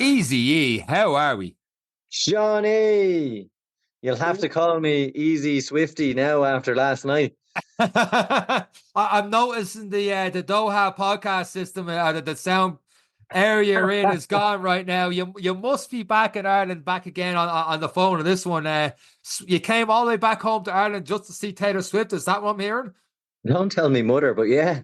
Easy E, how are we? Johnny, you'll have to call me Easy Swifty now after last night. I'm noticing the Doha podcast system, the sound area you're in is gone right now. You must be back in Ireland, back again on the phone. And this one, you came all the way back home to Ireland just to see Taylor Swift. Is that what I'm hearing? Don't tell me mother, but yeah.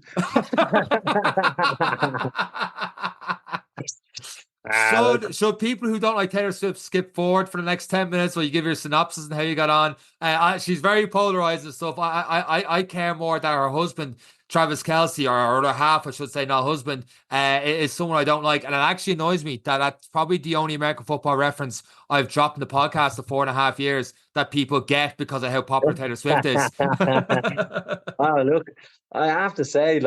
Should people who don't like Taylor Swift skip forward for the next 10 minutes while you give your synopsis and how you got on? She's very polarized and stuff. I care more that her husband, Travis Kelce, or her half, I should say, not husband, is someone I don't like. And it actually annoys me that that's probably the only American football reference I've dropped in the podcast of 4.5 years that people get because of how popular Taylor Swift is. Oh, look, I have to say,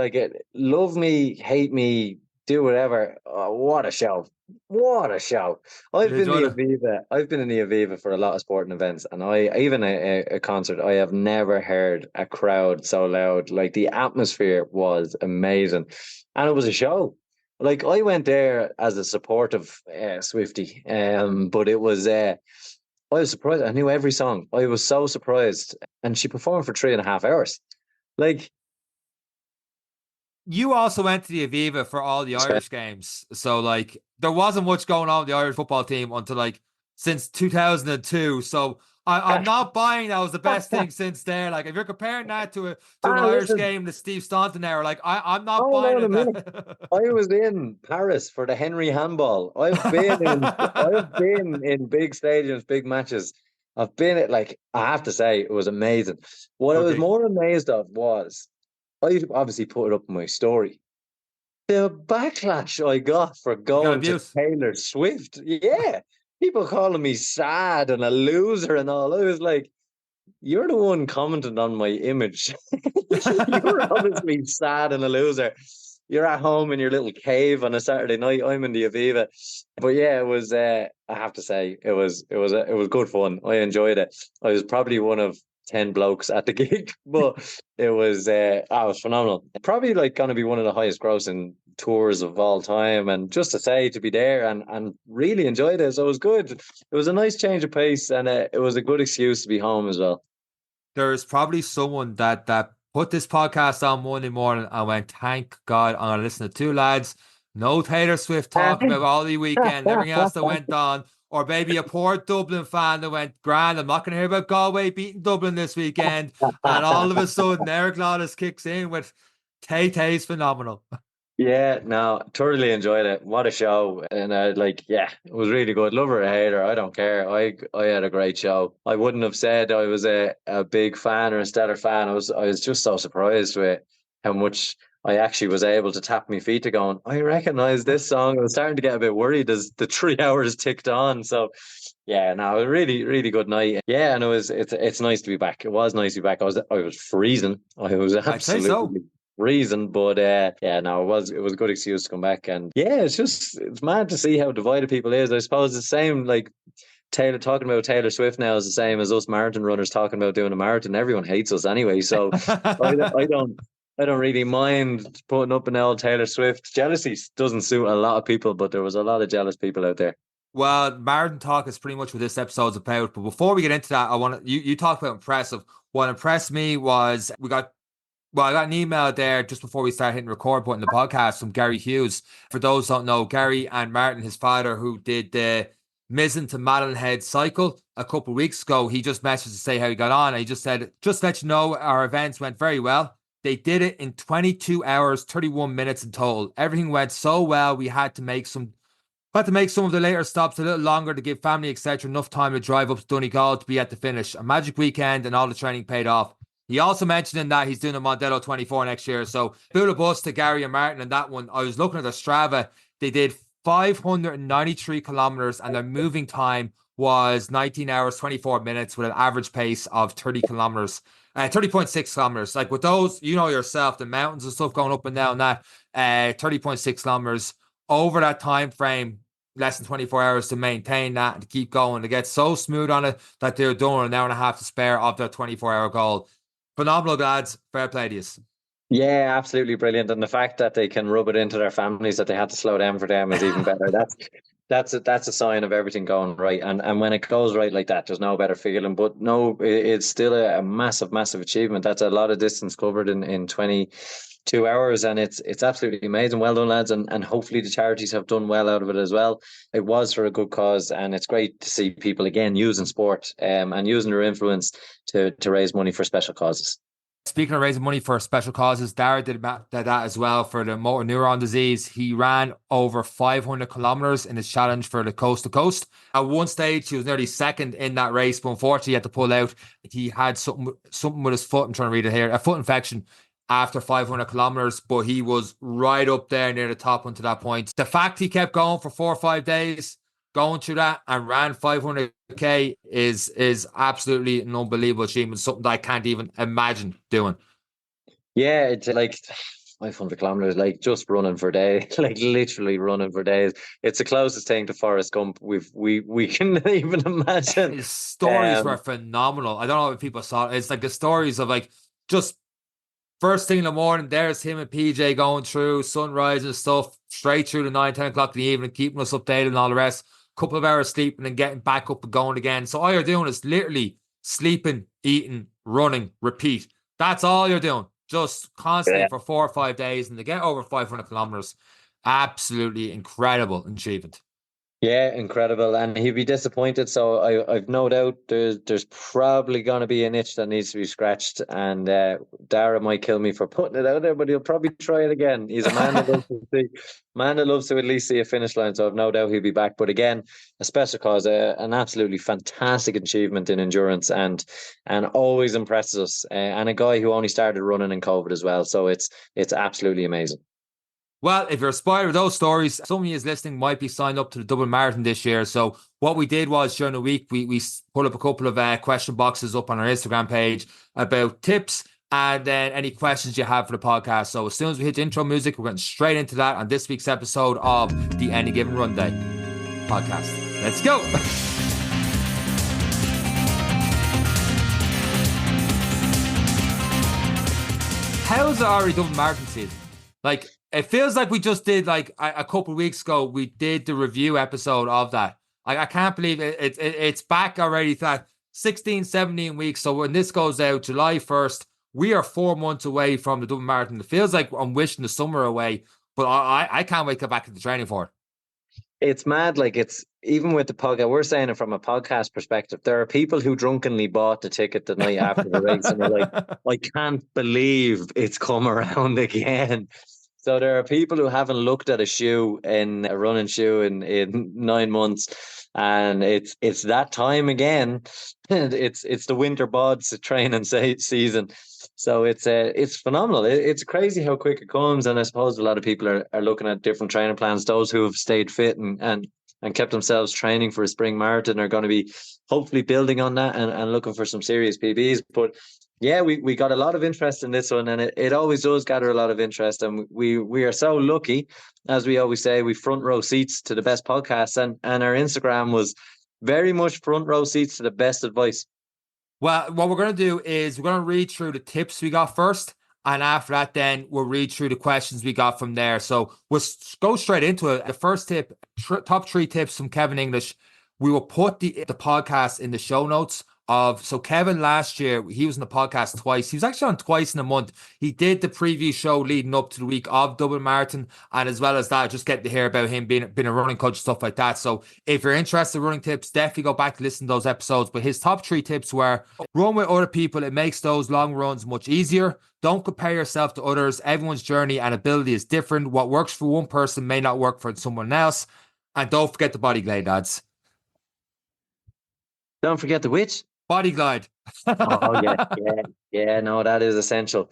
love me, hate me, do whatever. Oh, what a show. What a show. I've been in the Aviva for a lot of sporting events, and even a concert, I have never heard a crowd so loud. Like, the atmosphere was amazing. And it was a show. Like, I went there as a supportive Swiftie, but it was I was surprised. I knew every song. I was so surprised. And she performed for 3.5 hours. Like, you also went to the Aviva for all the Irish games. So, like, there wasn't much going on with the Irish football team until, like, since 2002. So, I'm not buying that was the best thing since there. Like, if you're comparing that to an Irish game to Steve Staunton era, like, I'm not buying it. I was in Paris for the Henry Handball. I've been in big stadiums, big matches. I've been at, like, I have to say, it was amazing. What I was more amazed of was, I obviously put it up in my story, the backlash I got for going to Taylor Swift. Yeah. People calling me sad and a loser and all. I was like, you're the one commenting on my image. You're obviously sad and a loser. You're at home in your little cave on a Saturday night. I'm in the Aviva. But yeah, it was, I have to say, it was good fun. I enjoyed it. I was probably one of 10 blokes at the gig, but it was phenomenal. Probably like going to be one of the highest grossing tours of all time, and just to be there and really enjoyed it. So it was good. It was a nice change of pace, and it was a good excuse to be home as well. There's probably someone that put this podcast on Monday morning and went, thank God, I'm going to listen to two lads, no Taylor Swift talk about all the weekend, everything else that went on. Or maybe a poor Dublin fan that went, grand, I'm not going to hear about Galway beating Dublin this weekend. And all of a sudden, Eric Lawless kicks in with Tay-Tay's phenomenal. Yeah, no, thoroughly enjoyed it. What a show. And it was really good. Love her or hate her, I don't care. I had a great show. I wouldn't have said I was a big fan or a stellar fan. I was just so surprised with how much I actually was able to tap my feet to going, I recognize this song. I was starting to get a bit worried as the 3 hours ticked on. So yeah, no, it was a really, really good night. Yeah, and it's nice to be back. It was nice to be back. I was freezing. I was absolutely freezing, but it was a good excuse to come back. And yeah, it's mad to see how divided people is. I suppose it's the same, like, Taylor talking about Taylor Swift now is the same as us marathon runners talking about doing a marathon. Everyone hates us anyway, so I don't really mind putting up an old Taylor Swift. Jealousy doesn't suit a lot of people, but there was a lot of jealous people out there. Well, marathon talk is pretty much what this episode's about. But before we get into that, I want you talked about impressive. What impressed me was I got an email there just before we started hitting record button the podcast from Gary Hughes. For those who don't know, Gary and Martin, his father, who did the Mizzen to Mallonhead cycle a couple of weeks ago, he just messaged to say how he got on. And he just said, just to let you know, our events went very well. They did it in 22 hours, 31 minutes in total. Everything went so well, we had to make some of the later stops a little longer to give family, etc., enough time to drive up to Donegal to be at the finish. A magic weekend, and all the training paid off. He also mentioned in that he's doing a Mondello 24 next year. So, build a bus to Gary and Martin and that one. I was looking at the Strava. They did 593 kilometers, and their moving time was 19 hours, 24 minutes with an average pace of 30 kilometers. 30.6 kilometers. Like, with those, you know yourself, the mountains and stuff going up and down that, 30.6 kilometers over that time frame, less than 24 hours to maintain that and to keep going, to get so smooth on it that they're doing an hour and a half to spare of their 24-hour goal. Phenomenal, lads. Fair play to you. Yeah, absolutely brilliant. And the fact that they can rub it into their families that they had to slow down for them is even better. That's a sign of everything going right. And when it goes right like that, there's no better feeling. But no, it's still a massive achievement. That's a lot of distance covered in 22 hours, and it's absolutely amazing. Well done, lads, and hopefully the charities have done well out of it as well. It was for a good cause, and it's great to see people again using sport and using their influence to raise money for special causes. Speaking of raising money for special causes, Dara did that as well for the motor neuron disease. He ran over 500 kilometers in his challenge for the coast to coast. At one stage, he was nearly second in that race, but unfortunately, he had to pull out. He had something with his foot. I'm trying to read it here. A foot infection after 500 kilometers, but he was right up there near the top until that point. The fact he kept going for 4 or 5 days, going through that and ran 500k is absolutely an unbelievable achievement, something that I can't even imagine doing. Yeah, it's like 500 kilometers, like just running for days, like literally running for days. It's the closest thing to Forrest Gump we can even imagine. His stories were phenomenal. I don't know if people saw it. It's like the stories of like just first thing in the morning, there's him and PJ going through sunrise and stuff, straight through to 9, 10 o'clock in the evening, keeping us updated and all the rest. Couple of hours sleep and then getting back up and going again. So all you're doing is literally sleeping, eating, running, repeat. That's all you're doing. Just constantly for 4 or 5 days, and to get over 500 kilometers, absolutely incredible achievement. Yeah, incredible. And he'd be disappointed. So I've no doubt there's probably going to be an itch that needs to be scratched. And Dara might kill me for putting it out there, but he'll probably try it again. He's a man that loves to at least see a finish line. So I've no doubt he'll be back. But again, a special cause, an absolutely fantastic achievement in endurance, and always impresses us. And a guy who only started running in COVID as well. So it's absolutely amazing. Well, if you're inspired with those stories, some of you listening might be signed up to the Dublin Marathon this year. So what we did was during the week, we put up a couple of question boxes up on our Instagram page about tips and then any questions you have for the podcast. So as soon as we hit the intro music, we're getting straight into that on this week's episode of the Any Given Run Day podcast. Let's go. How's the already Dublin Marathon season? Like, it feels like we just did, like, a couple of weeks ago, we did the review episode of that. I can't believe it's back already, that 16, 17 weeks. So when this goes out, July 1st, we are 4 months away from the Dublin Marathon. It feels like I'm wishing the summer away, but I can't wait to get back into training for it. It's mad. Like, it's even with the podcast, we're saying it from a podcast perspective. There are people who drunkenly bought the ticket the night after the race and are like, I can't believe it's come around again. So there are people who haven't looked at a running shoe in 9 months, and it's that time again. It's the winter bods training season. So it's phenomenal. It's crazy how quick it comes, and I suppose a lot of people are looking at different training plans. Those who have stayed fit and kept themselves training for a spring marathon are going to be hopefully building on that and looking for some serious PBs. But yeah, we got a lot of interest in this one, and it always does gather a lot of interest. And we are so lucky, as we always say, we front row seats to the best podcasts, and our Instagram was very much front row seats to the best advice. Well, what we're going to do is we're going to read through the tips we got first. And after that, then we'll read through the questions we got from there. So we'll go straight into it. The first tip, top 3 tips from Kevin English. We will put the podcast in the show notes of. So Kevin last year, he was on the podcast twice. He was actually on twice in a month. He did the preview show leading up to the week of Dublin Marathon. And as well as that, just get to hear about him being a running coach, stuff like that. So if you're interested in running tips, definitely go back to listen to those episodes. But his top 3 tips were: run with other people. It makes those long runs much easier. Don't compare yourself to others. Everyone's journey and ability is different. What works for one person may not work for someone else. And don't forget the body glide, lads. Don't forget the which? Body glide. Oh yeah. No, that is essential.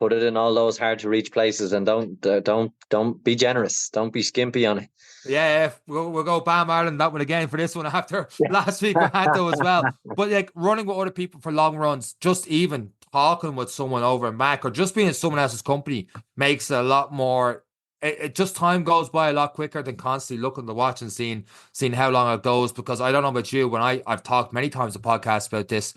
Put it in all those hard to reach places, and don't be generous. Don't be skimpy on it. Yeah, we'll go Bam Ireland that one again for this one after last week we had to as well. But like running with other people for long runs, just even talking with someone over and back, or just being in someone else's company makes a lot more. It just time goes by a lot quicker than constantly looking at the watch and seeing how long it goes. Because I don't know about you, when I've talked many times on podcasts about this,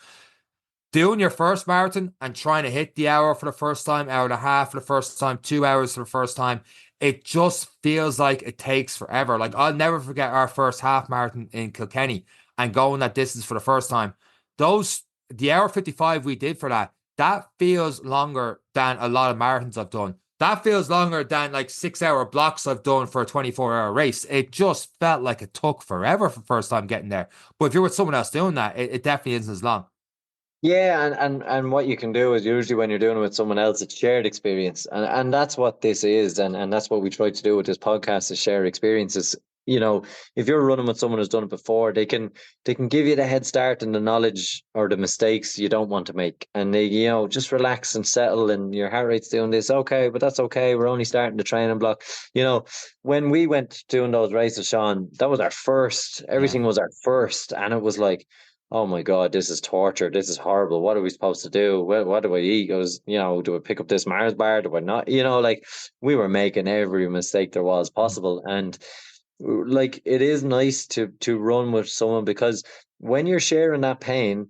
doing your first marathon and trying to hit the hour for the first time, hour and a half for the first time, 2 hours for the first time, it just feels like it takes forever. Like I'll never forget our first half marathon in Kilkenny and going that distance for the first time. The hour 55 we did for that feels longer than a lot of marathons I've done. That feels longer than like 6 hour blocks I've done for a 24-hour race. It just felt like it took forever for the first time getting there. But if you're with someone else doing that, it definitely isn't as long. Yeah, and what you can do is usually when you're doing it with someone else, it's shared experience. And that's what this is, and that's what we try to do with this podcast is share experiences. You know, if you're running with someone who's done it before, they can give you the head start and the knowledge or the mistakes you don't want to make. And they, just relax and settle and your heart rate's doing this. Okay, but that's okay. We're only starting the training block. You know, when we went doing those races, Sean, that was our first, Yeah. everything was our first. And it was like, oh my God, this is torture. This is horrible. What are we supposed to do? What do I eat? Goes, do I pick up this Mars bar? Do I not? Like we were making every mistake there was possible. And like it is nice to run with someone because when you're sharing that pain,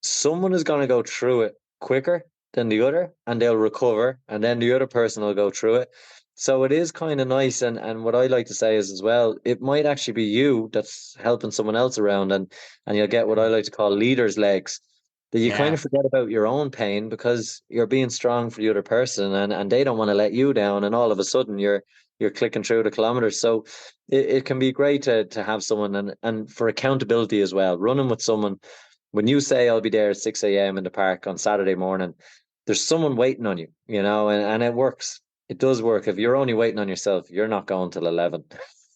someone is going to go through it quicker than the other and they'll recover and then the other person will go through it. So it is kind of nice. And what I like to say is as well, it might actually be you that's helping someone else around and you'll get what I like to call leader's legs, that you kind Yeah. of forget about your own pain because you're being strong for the other person and they don't want to let you down. And all of a sudden you're clicking through the kilometers. So it can be great to have someone and for accountability as well, running with someone when you say I'll be there at 6 a.m. in the park on Saturday morning, there's someone waiting on you, and it works. It does work. If you're only waiting on yourself, you're not going till 11.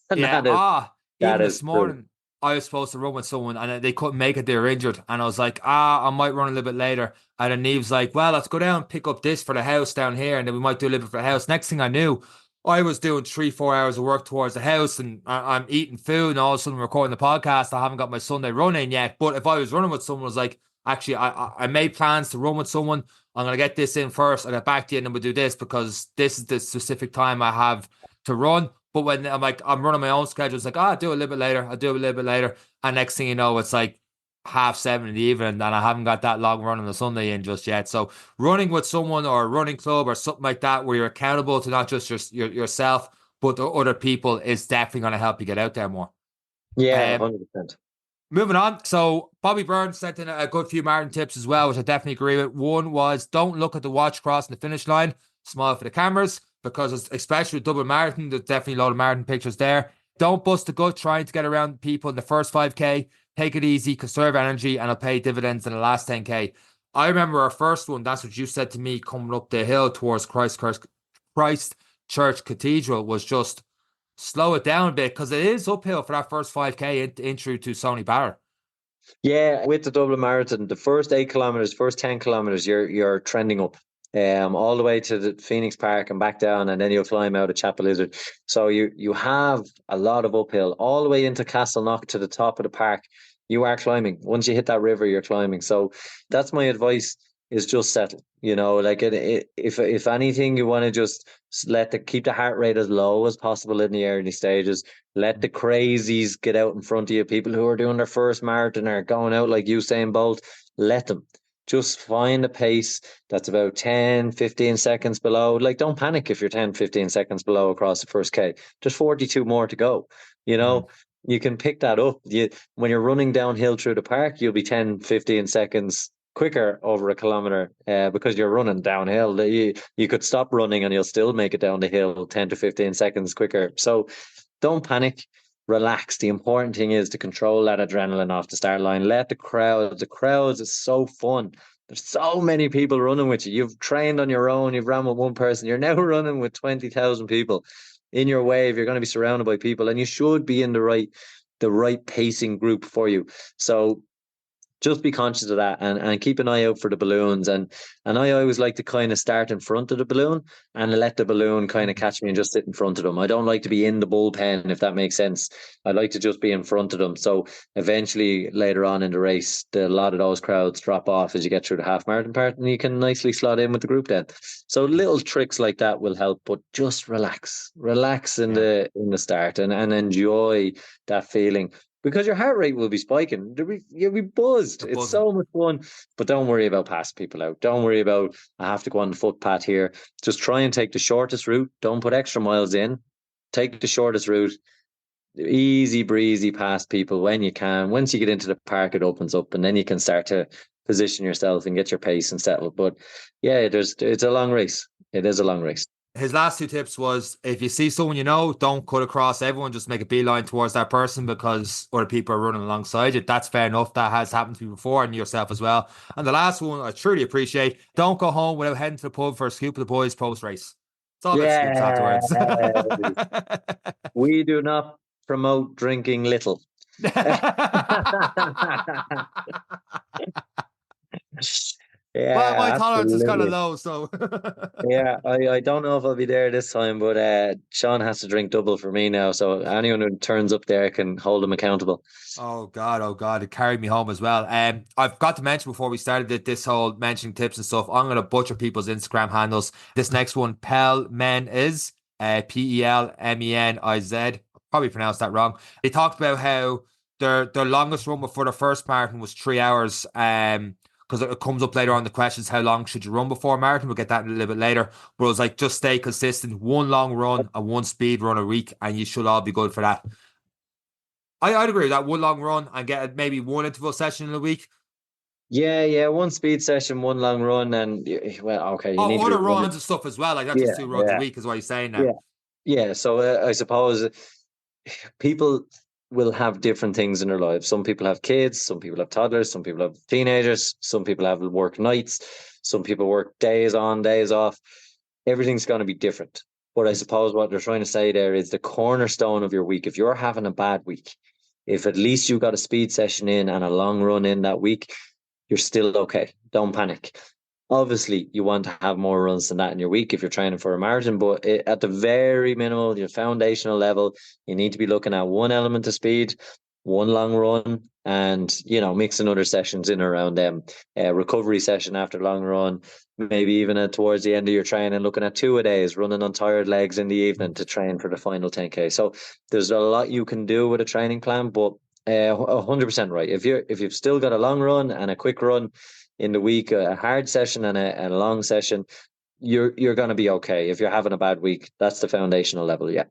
And Yeah. that Even is this true. morning, I was supposed to run with someone and they couldn't make it. They were injured. And I was like, I might run a little bit later. And then Neve's like, well, let's go down and pick up this for the house down here. And then we might do a little bit for the house. Next thing I knew, I was doing 3, 4 hours of work towards the house and I'm eating food and all of a sudden recording the podcast. I haven't got my Sunday run in yet. But if I was running with someone, I was like, actually, I made plans to run with someone. I'm going to get this in first. I'll get back to you and then we'll do this because this is the specific time I have to run. But when I'm like, I'm running my own schedule, it's like, I'll do a little bit later. I'll do a little bit later. And next thing you know, it's like 7:30 in the evening and I haven't got that long run on the Sunday in just yet. So running with someone or a running club or something like that, where you're accountable to not just yourself, but the other people is definitely going to help you get out there more. Yeah, Um, 100%. Moving on. So Bobby Burns sent in a good few marathon tips as well, which I definitely agree with. One was don't look at the watch crossing the finish line, smile for the cameras, because especially with Dublin Marathon, there's definitely a lot of marathon pictures there. Don't bust the gut trying to get around people in the first 5K. Take it easy, conserve energy, and it'll pay dividends in the last 10K. I remember our first one, that's what you said to me coming up the hill towards Christ Church Cathedral, was just slow it down a bit because it is uphill for that first 5K in through to Sony Barrett. Yeah, with the Dublin Marathon, the first 8 kilometers, first 10 kilometers, you're trending up, all the way to the Phoenix Park and back down, and then you'll climb out of Chapel Lizard. So you have a lot of uphill all the way into Castleknock to the top of the park. You are climbing. Once you hit that river, you're climbing. So that's my advice: is just settle. Like if anything, you want to just keep the heart rate as low as possible in the early stages. Let the crazies get out in front of you. People who are doing their first marathon are going out like Usain Bolt. Let them. Just find a pace that's about 10, 15 seconds below. Like, don't panic if you're 10, 15 seconds below across the first K. Just 42 more to go. You Mm. know, you can pick that up. When you're running downhill through the park, you'll be 10, 15 seconds quicker over a kilometer because you're running downhill. You could stop running and you'll still make it down the hill 10 to 15 seconds quicker. So don't panic, relax. The important thing is to control that adrenaline off the start line. Let the crowds is so fun. There's so many people running with you. You've trained on your own, you've ran with one person, you're now running with 20,000 people in your wave. You're going to be surrounded by people and you should be in the right pacing group for you. So just be conscious of that and keep an eye out for the balloons. And I always like to kind of start in front of the balloon and let the balloon kind of catch me and just sit in front of them. I don't like to be in the bullpen, if that makes sense. I like to just be in front of them. So eventually later on in the race, a lot of those crowds drop off as you get through the half marathon part and you can nicely slot in with the group then. So little tricks like that will help, but just relax in Yeah. the start and enjoy that feeling. because your heart rate will be spiking. You'll be buzzed. It's so much fun. But don't worry about passing people out. Don't worry about, I have to go on the footpath here. Just try and take the shortest route. Don't put extra miles in. Take the shortest route. Easy breezy past people when you can. Once you get into the park, it opens up, and then you can start to position yourself and get your pace and settle. But yeah, it's a long race. It is a long race. His last 2 tips was, if you see someone you know, don't cut across everyone, just make a beeline towards that person because other people are running alongside you. That's fair enough. That has happened to me before, and yourself as well. And the last one I truly appreciate, don't go home without heading to the pub for a scoop of the boys post-race. It's all about scoops afterwards. We do not promote drinking little. Yeah, well, my tolerance is kind of absolutely. low, so Yeah, I don't know if I'll be there this time, but Seán has to drink double for me now. So anyone who turns up there can hold him accountable. oh God, it carried me home as well. I've got to mention before we started that this whole mentioning tips and stuff, I'm going to butcher people's Instagram handles. This next one, Pelmeniz is Pelmeniz. Probably pronounced that wrong. They talked about how their longest run before the first marathon was 3 hours. Because it comes up later on the questions, how long should you run before a marathon? We'll get that in a little bit later. But it was like, just stay consistent. One long run and one speed run a week, and you should all be good for that. I'd agree with that. One long run and get maybe one interval session in a week. Yeah. One speed session, one long run, and well, okay, you need to Other be runs and stuff as well. Like, not just 2 runs a week is what you're saying now. Yeah. So I suppose people will have different things in their lives. Some people have kids, some people have toddlers, some people have teenagers, some people have work nights, some people work days on, days off. Everything's going to be different. But I suppose what they're trying to say there is the cornerstone of your week. If you're having a bad week, if at least you got a speed session in and a long run in that week, you're still okay. Don't panic. Obviously, you want to have more runs than that in your week if you're training for a marathon, but at the very minimal, your foundational level, you need to be looking at one element of speed, one long run, and mixing other sessions in around them. Recovery session after long run, maybe even towards the end of your training, looking at 2 a days, running on tired legs in the evening to train for the final 10K. So there's a lot you can do with a training plan, but 100% right. If you've still got a long run and a quick run in the week, a hard session and a long session, you're going to be okay. If you're having a bad week, that's the foundational level. Yeah.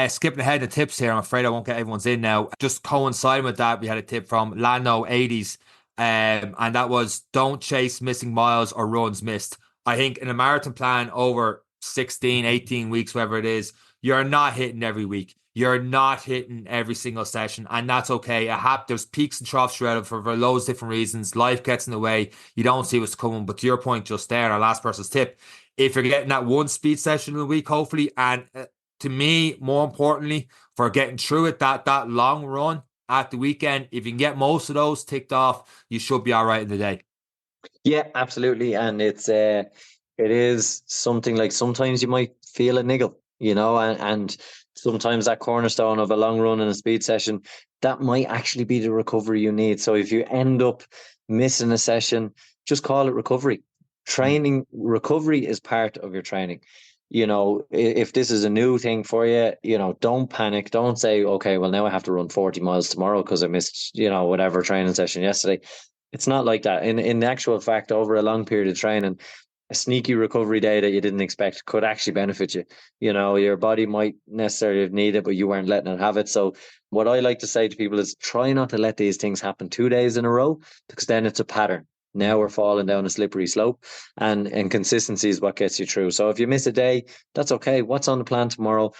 Skipping ahead the tips here, I'm afraid I won't get everyone's in now. Just coinciding with that, we had a tip from Lano80s, and that was, don't chase missing miles or runs missed. I think in a marathon plan over 16, 18 weeks, whatever it is, you're not hitting every week. You're not hitting every single session, and that's okay. There's peaks and troughs throughout it for loads of different reasons. Life gets in the way. You don't see what's coming. But to your point just there, our last person's tip, if you're getting that one speed session in a week, hopefully, and to me, more importantly, for getting through it, that long run at the weekend, if you can get most of those ticked off, you should be all right in the day. Yeah, absolutely. And it is something like, sometimes you might feel a niggle, and sometimes that cornerstone of a long run and a speed session, that might actually be the recovery you need. So if you end up missing a session, just call it recovery. Recovery is part of your training. If this is a new thing for you, don't panic. Don't say, okay, well, now I have to run 40 miles tomorrow because I missed, whatever training session yesterday. It's not like that. In actual fact, over a long period of training, a sneaky recovery day that you didn't expect could actually benefit you. Your body might necessarily have needed it, but you weren't letting it have it. So what I like to say to people is, try not to let these things happen 2 days in a row, because then it's a pattern. Now we're falling down a slippery slope, and consistency is what gets you through. So if you miss a day, that's okay. What's on the plan tomorrow?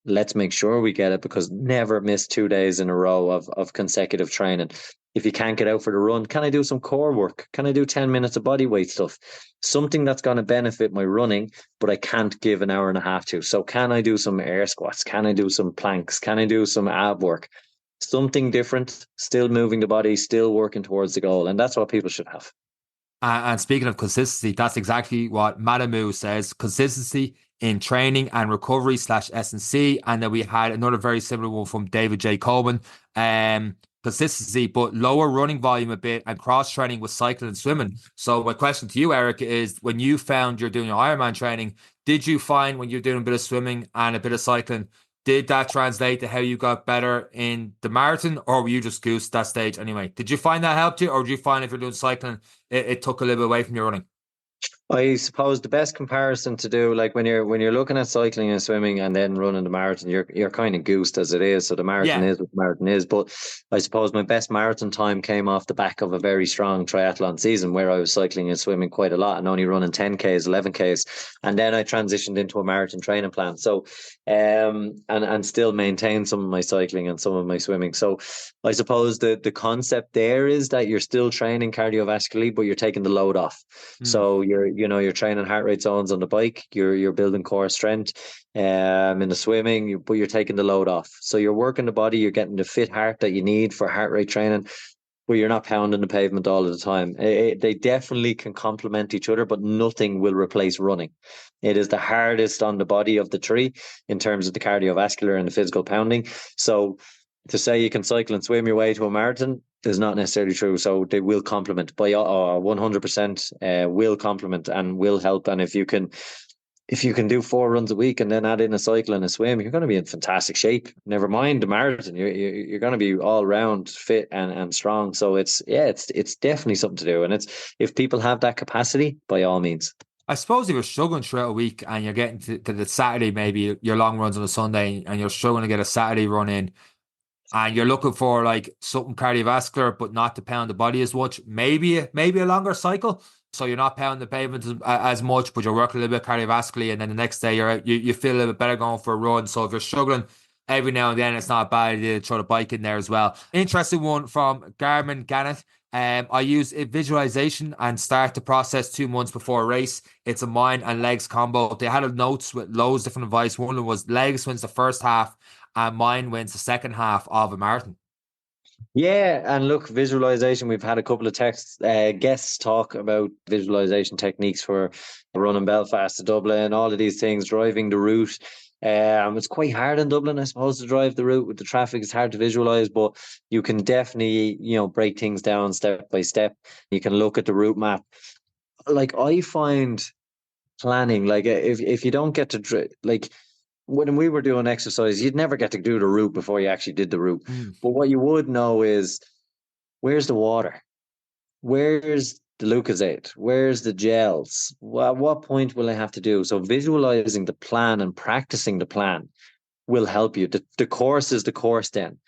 Let's make sure we get it, because never miss 2 days in a row of consecutive training. If you can't get out for the run, can I do some core work? Can I do 10 minutes of body weight stuff? Something that's going to benefit my running, but I can't give an hour and a half to. So can I do some air squats? Can I do some planks? Can I do some ab work? Something different, still moving the body, still working towards the goal. And that's what people should have. And speaking of consistency, that's exactly what Madamu says. Consistency in training and recovery / S&C. And then we had another very similar one from David J. Coleman. Consistency, but lower running volume a bit, and cross training with cycling and swimming. So my question to you, Eric, is, when you found you're doing your Ironman training, did you find when you're doing a bit of swimming and a bit of cycling, Did that translate to how you got better in the marathon, or were you just goose that stage anyway? Did you find that helped you, or did you find if you're doing cycling, it took a little bit away from your running? I suppose the best comparison to do, like when you're looking at cycling and swimming and then running the marathon, you're kind of goosed as it is. So the marathon Yeah. is what the marathon is. But I suppose my best marathon time came off the back of a very strong triathlon season where I was cycling and swimming quite a lot and only running 10Ks, 11Ks. And then I transitioned into a marathon training plan. So and still maintain some of my cycling and some of my swimming. So I suppose the concept there is that you're still training cardiovascularly, but you're taking the load off. Mm. So you're training heart rate zones on the bike, you're building core strength in the swimming, but you're taking the load off. So you're working the body, you're getting the fit heart that you need for heart rate training, but you're not pounding the pavement all of the time. They definitely can complement each other, but nothing will replace running. It is the hardest on the body of the three in terms of the cardiovascular and the physical pounding. So to say you can cycle and swim your way to a marathon is not necessarily true. So they will complement by 100% will complement and will help. And if you can do 4 runs a week and then add in a cycle and a swim, you're going to be in fantastic shape. Never mind the marathon, you're going to be all round fit and strong. So it's definitely something to do. And it's if people have that capacity, by all means. I suppose if you're struggling throughout a week and you're getting to the Saturday, maybe your long runs on a Sunday, and you're struggling to get a Saturday run in, and you're looking for like something cardiovascular, but not to pound the body as much, maybe a longer cycle. So you're not pounding the pavement as much, but you're working a little bit cardiovascularly, and then the next day you feel a little bit better going for a run. So if you're struggling every now and then, it's not a bad idea to throw the bike in there as well. Interesting one from Garmin Gannett. I use a visualization and start the process 2 months before a race. It's a mind and legs combo. They had a notes with loads of different advice. One of them was legs wins the first half and mind wins the second half of a marathon. Yeah, and look, visualization. We've had a couple of guests talk about visualization techniques for running Belfast to Dublin, all of these things, driving the route. It's quite hard in Dublin, I suppose, to drive the route with the traffic. It's hard to visualize, but you can definitely, break things down step by step. You can look at the route map. Like I find planning, like if you don't get to like when we were doing exercise, you'd never get to do the route before you actually did the route. Mm. But what you would know is where's the water? Where's the Lucozade? Where's the gels? What point will I have to do? So visualizing the plan and practicing the plan will help you. The course is the course then.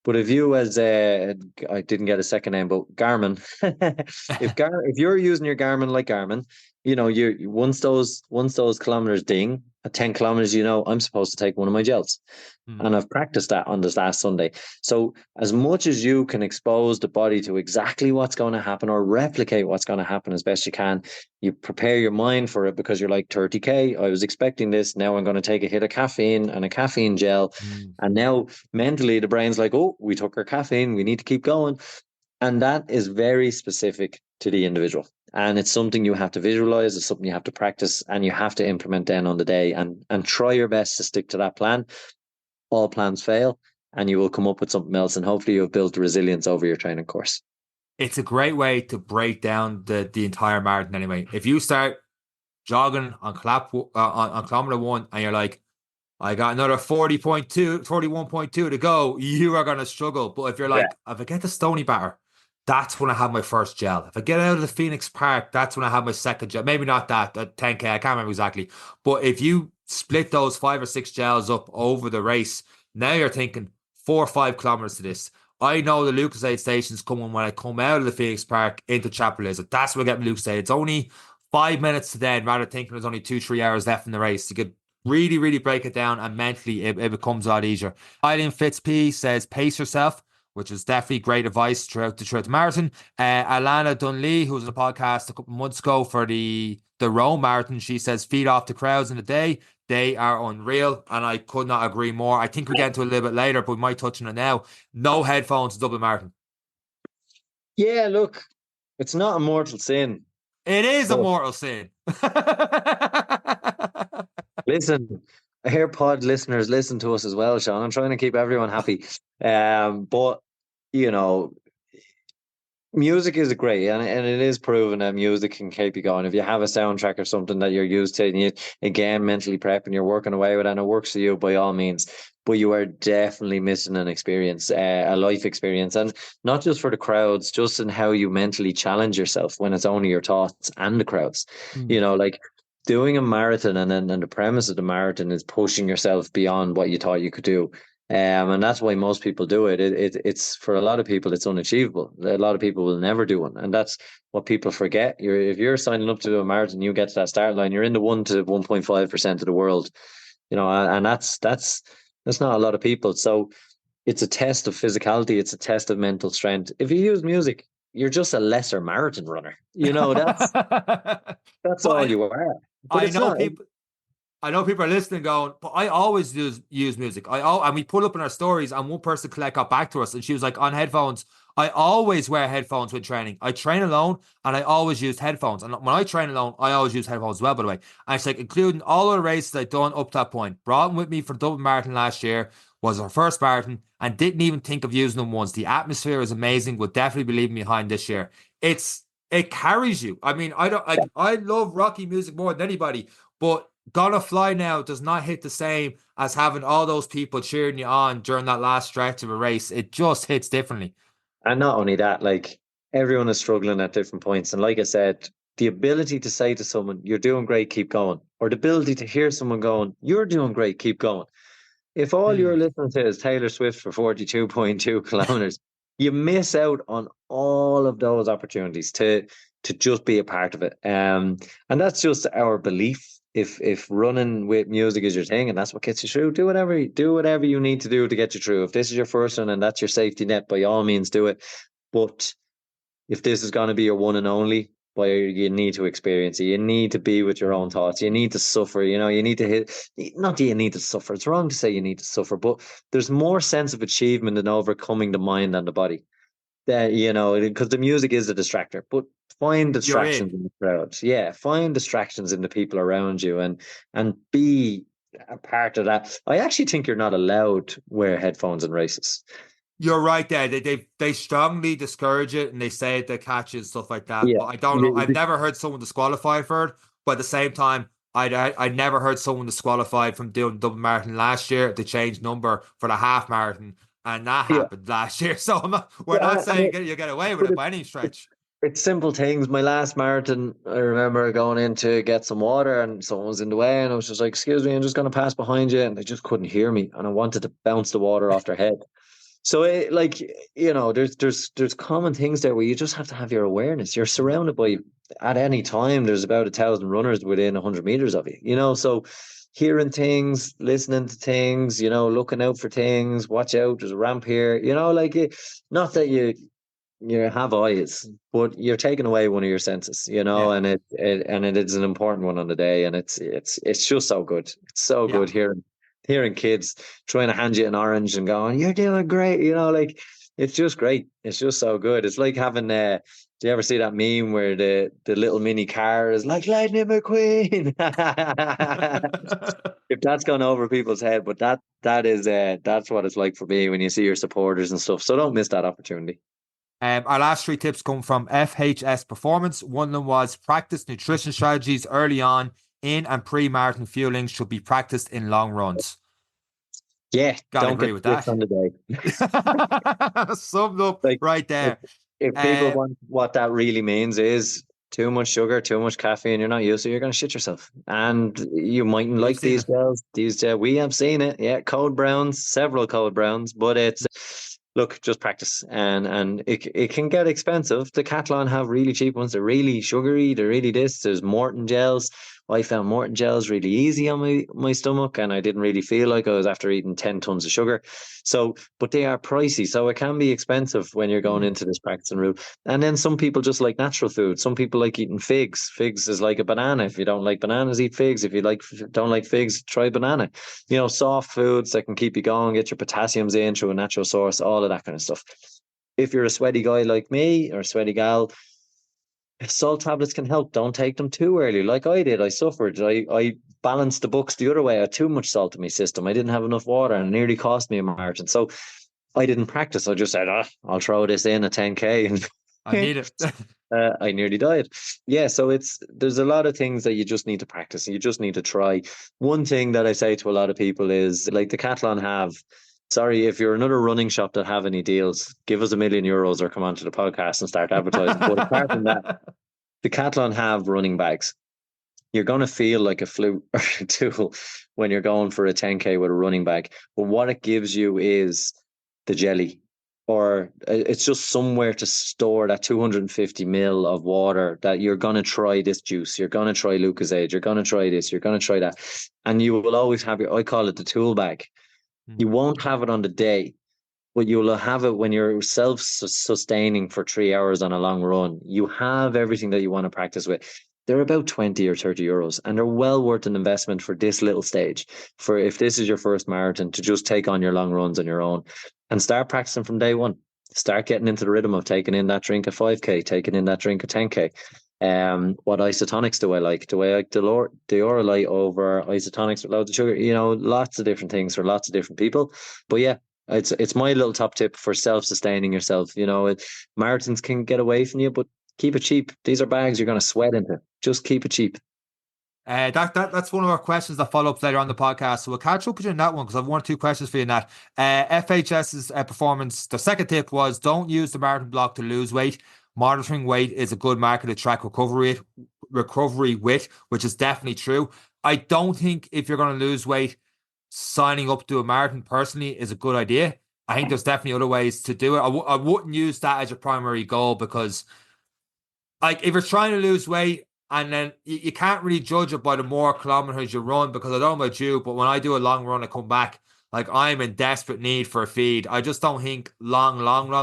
But if you as I didn't get a second name, but Garmin, if you're using your Garmin like Garmin, you once those kilometers ding at 10 kilometers, I'm supposed to take one of my gels. Mm. And I've practiced that on this last Sunday. So as much as you can expose the body to exactly what's going to happen or replicate what's going to happen as best you can, you prepare your mind for it because you're like 30K. I was expecting this. Now I'm going to take a hit of caffeine and a caffeine gel. Mm. And now mentally the brain's like, oh, we took our caffeine. We need to keep going. And that is very specific to the individual. And it's something you have to visualize. It's something you have to practice and you have to implement then on the day and try your best to stick to that plan. All plans fail and you will come up with something else. And hopefully you have built resilience over your training course. It's a great way to break down the entire marathon anyway. If you start jogging on kilometer one and you're like, I got another 41.2 to go, you are going to struggle. But if you're Yeah. like, if I get the Stony Batter, that's when I have my first gel. If I get out of the Phoenix Park, that's when I have my second gel. Maybe not that, 10K, I can't remember exactly. But if you split those 5 or 6 gels up over the race, now you're thinking 4 or 5 kilometers to this. I know the Lucozade station's coming when I come out of the Phoenix Park into Chapel Lizard. That's where I get my Lucozade. It's only 5 minutes to then, rather thinking there's only 2-3 hours left in the race. You could really, really break it down, and mentally it becomes a lot easier. Eileen Fitzp says, pace yourself, which is definitely great advice throughout the marathon. Alana Dunley, who was on the podcast a couple of months ago for the Rome Marathon, she says, feed off the crowds in the day. They are unreal, and I could not agree more. I think we get into it a little bit later, but we might touch on it now. No headphones, Dublin Marathon. Yeah, look, it's not a mortal sin. It is a But mortal sin. listen, AirPod listeners, listen to us as well, Sean. I'm trying to keep everyone happy. But you know, Music is great, and it is proven that music can keep you going. If you have a soundtrack or something that you're used to, and you again mentally prep and you're working away with it, and it works for you by all means. But you are definitely missing an experience, a life experience, and not just for the crowds, just in how you mentally challenge yourself when it's only your thoughts and the crowds. Mm. You know, like doing a marathon, and the premise of the marathon is pushing yourself beyond what you thought you could do. And that's why most people do it. It's for a lot of people, it's unachievable. A lot of people will never do one, and that's what people forget. If you're signing up to do a marathon, you get to that start line. You're in the 1 to 1.5% of the world, and that's not a lot of people. So it's a test of physicality. It's a test of mental strength. If you use music, you're just a lesser marathon runner. That's But all you are. But I it's know not. people. I know people are listening going, but I always use music. And we put up in our stories, and one person collect got back to us, and she was like, on headphones. I always wear headphones when training. I train alone, and I always use headphones. And when I train alone, I always use headphones as well, by the way. And it's like, including all the races I've done up to that point. Brought them with me for Dublin Marathon last year, was our first marathon, and didn't even think of using them once. The atmosphere is amazing. Would definitely be leaving behind this year. It carries you. I mean, I don't like I love Rocky music more than anybody, but Gonna Fly Now does not hit the same as having all those people cheering you on during that last stretch of a race. It just hits differently. And not only that, like everyone is struggling at different points. And like I said, the ability to say to someone, you're doing great, keep going, or the ability to hear someone going, you're doing great, keep going. If all Hmm. you're listening to is Taylor Swift for 42.2 kilometers, you miss out on all of those opportunities to just be a part of it. And that's just our belief. If running with music is your thing and that's what gets you through, do whatever you need to do to get you through. If this is your first one and that's your safety net, by all means do it. But if this is going to be your one and only, boy, you need to experience it. You need to be with your own thoughts. You need to suffer. You need to hit. Not that you need to suffer. It's wrong to say you need to suffer, but there's more sense of achievement in overcoming the mind and the body. That because the music is a distractor, but find You're in. distractions in the crowd. Yeah, find distractions in the people around you, and be a part of that. I actually think you're not allowed to wear headphones in races. You're right there. They strongly discourage it and they say it, they catch it and stuff like that. Yeah, But I don't know. I've never heard someone disqualified for it. But at the same time, I never heard someone disqualified from doing the double marathon last year. They changed number for the half marathon, and that yeah, happened last year. So we're not yeah. saying you get away with But it by any stretch. it's simple things. My last marathon, I remember going in to get some water and someone was in the way and I was just like, excuse me, I'm just going to pass behind you. And they just couldn't hear me. And I wanted to bounce the water off their head. So there's common things there where you just have to have your awareness. You're surrounded by, at any time, there's about 1,000 runners within 100 meters of you, so hearing things, listening to things, looking out for things, watch out, there's a ramp here, not that you have eyes, but you're taking away one of your senses, Yeah, and it is an important one on the day, and it's just so good. It's so yeah. good hearing kids trying to hand you an orange and going, "You're doing great," like it's just great. It's just so good. It's like having do you ever see that meme where the little mini car is like Lightning McQueen? If that's gone over people's head, but that's what it's like for me when you see your supporters and stuff. So don't miss that opportunity. Our last three tips come from FHS Performance. One of them was practice nutrition strategies early on in and pre-marathon fueling should be practiced in long runs. Yeah, Gotta don't agree get with sick that. on the day. Summed up Like right if there. if people Uh, want, what that really means is too much sugar, too much caffeine, you're not used to, you're gonna shit yourself. And you mightn't we've like seen these it. gels. We have seen it. Yeah, cold browns, several cold browns, but it's look, just practice. And it can get expensive. Decathlon have really cheap ones. They're really sugary, they're really this. There's Morton gels. I found Morton gels really easy on my stomach, and I didn't really feel like I was after eating 10 tons of sugar. So, but they are pricey, so it can be expensive when you're going Hmm. into this practicing route. And then some people just like natural food. Some people like eating figs. Figs is like a banana. If you don't like bananas, eat figs. If you don't like figs, try banana. Soft foods that can keep you going, get your potassiums in through a natural source, all of that kind of stuff. If you're a sweaty guy like me or a sweaty gal, salt tablets can help. Don't take them too early. Like I did, I suffered. I balanced the books the other way. I had too much salt in my system. I didn't have enough water, and it nearly cost me a marathon. So I didn't practice. I just said, I'll throw this in a 10K and I need it. I nearly died. Yeah, so there's a lot of things that you just need to practice and you just need to try. One thing that I say to a lot of people is like Decathlon have, sorry, if you're another running shop that have any deals, give us €1 million or come onto the podcast and start advertising. But apart from that, Decathlon have running bags. You're going to feel like a flute or a tool when you're going for a 10K with a running bag. But what it gives you is the jelly, or it's just somewhere to store that 250 ml of water that you're going to try this juice. You're going to try Lucozade. You're going to try this. You're going to try that. And you will always have I call it the tool bag. You won't have it on the day, but you'll have it when you're self-sustaining for 3 hours on a long run. You have everything that you want to practice with. They're about 20 or 30 euros, and they're well worth an investment for this little stage. For if this is your first marathon, to just take on your long runs on your own and start practicing from day one. Start getting into the rhythm of taking in that drink at 5K, taking in that drink at 10K. What isotonics do I like? Do I like the Diorolite over isotonics with loads of sugar? Lots of different things for lots of different people. But yeah, it's my little top tip for self-sustaining yourself. Marathons can get away from you, but keep it cheap. These are bags you're going to sweat into. Just keep it cheap. That's one of our questions that follow up later on the podcast. So we'll catch up with you in that one because I've one or two questions for you in that. FHS's performance, the second tip was don't use the marathon block to lose weight. Monitoring weight is a good marker to track recovery with, which is definitely true. I don't think if you're going to lose weight, signing up to a marathon personally is a good idea. I think there's definitely other ways to do it. I wouldn't use that as your primary goal because like if you're trying to lose weight and then you can't really judge it by the more kilometers you run, because I don't know about you, but when I do a long run, I come back, like I'm in desperate need for a feed. I just don't think long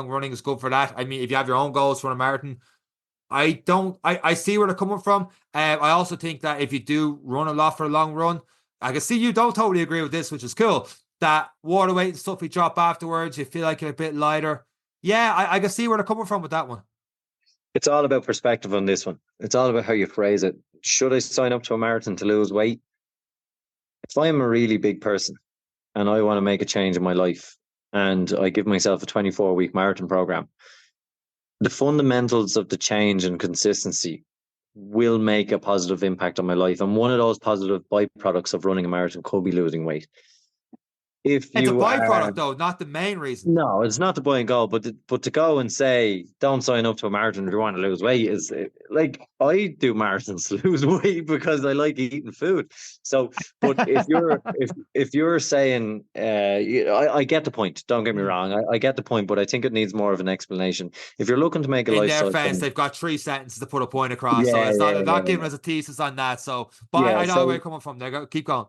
running is good for that. I mean, if you have your own goals for a marathon, I see where they're coming from. I also think that if you do run a lot for a long run, I can see you don't totally agree with this, which is cool. That water weight and stuff you drop afterwards, you feel like you're a bit lighter. Yeah, I can see where they're coming from with that one. It's all about perspective on this one. It's all about how you phrase it. Should I sign up to a marathon to lose weight? If I'm a really big person and I want to make a change in my life and I give myself a 24-week marathon program, the fundamentals of the change and consistency will make a positive impact on my life. And one of those positive byproducts of running a marathon could be losing weight. It's a byproduct, though, not the main reason. No, it's not the boy and goal, but to go and say don't sign up to a marathon if you want to lose weight is like I do marathons to lose weight because I like eating food. So, but if you're saying, I get the point. Don't get me wrong, I get the point, but I think it needs more of an explanation. If you're looking to make a lifestyle, in their fans, they've got 3 sentences to put a point across, so it's not giving us a thesis on that. So, but I know where you're coming from. There, keep going.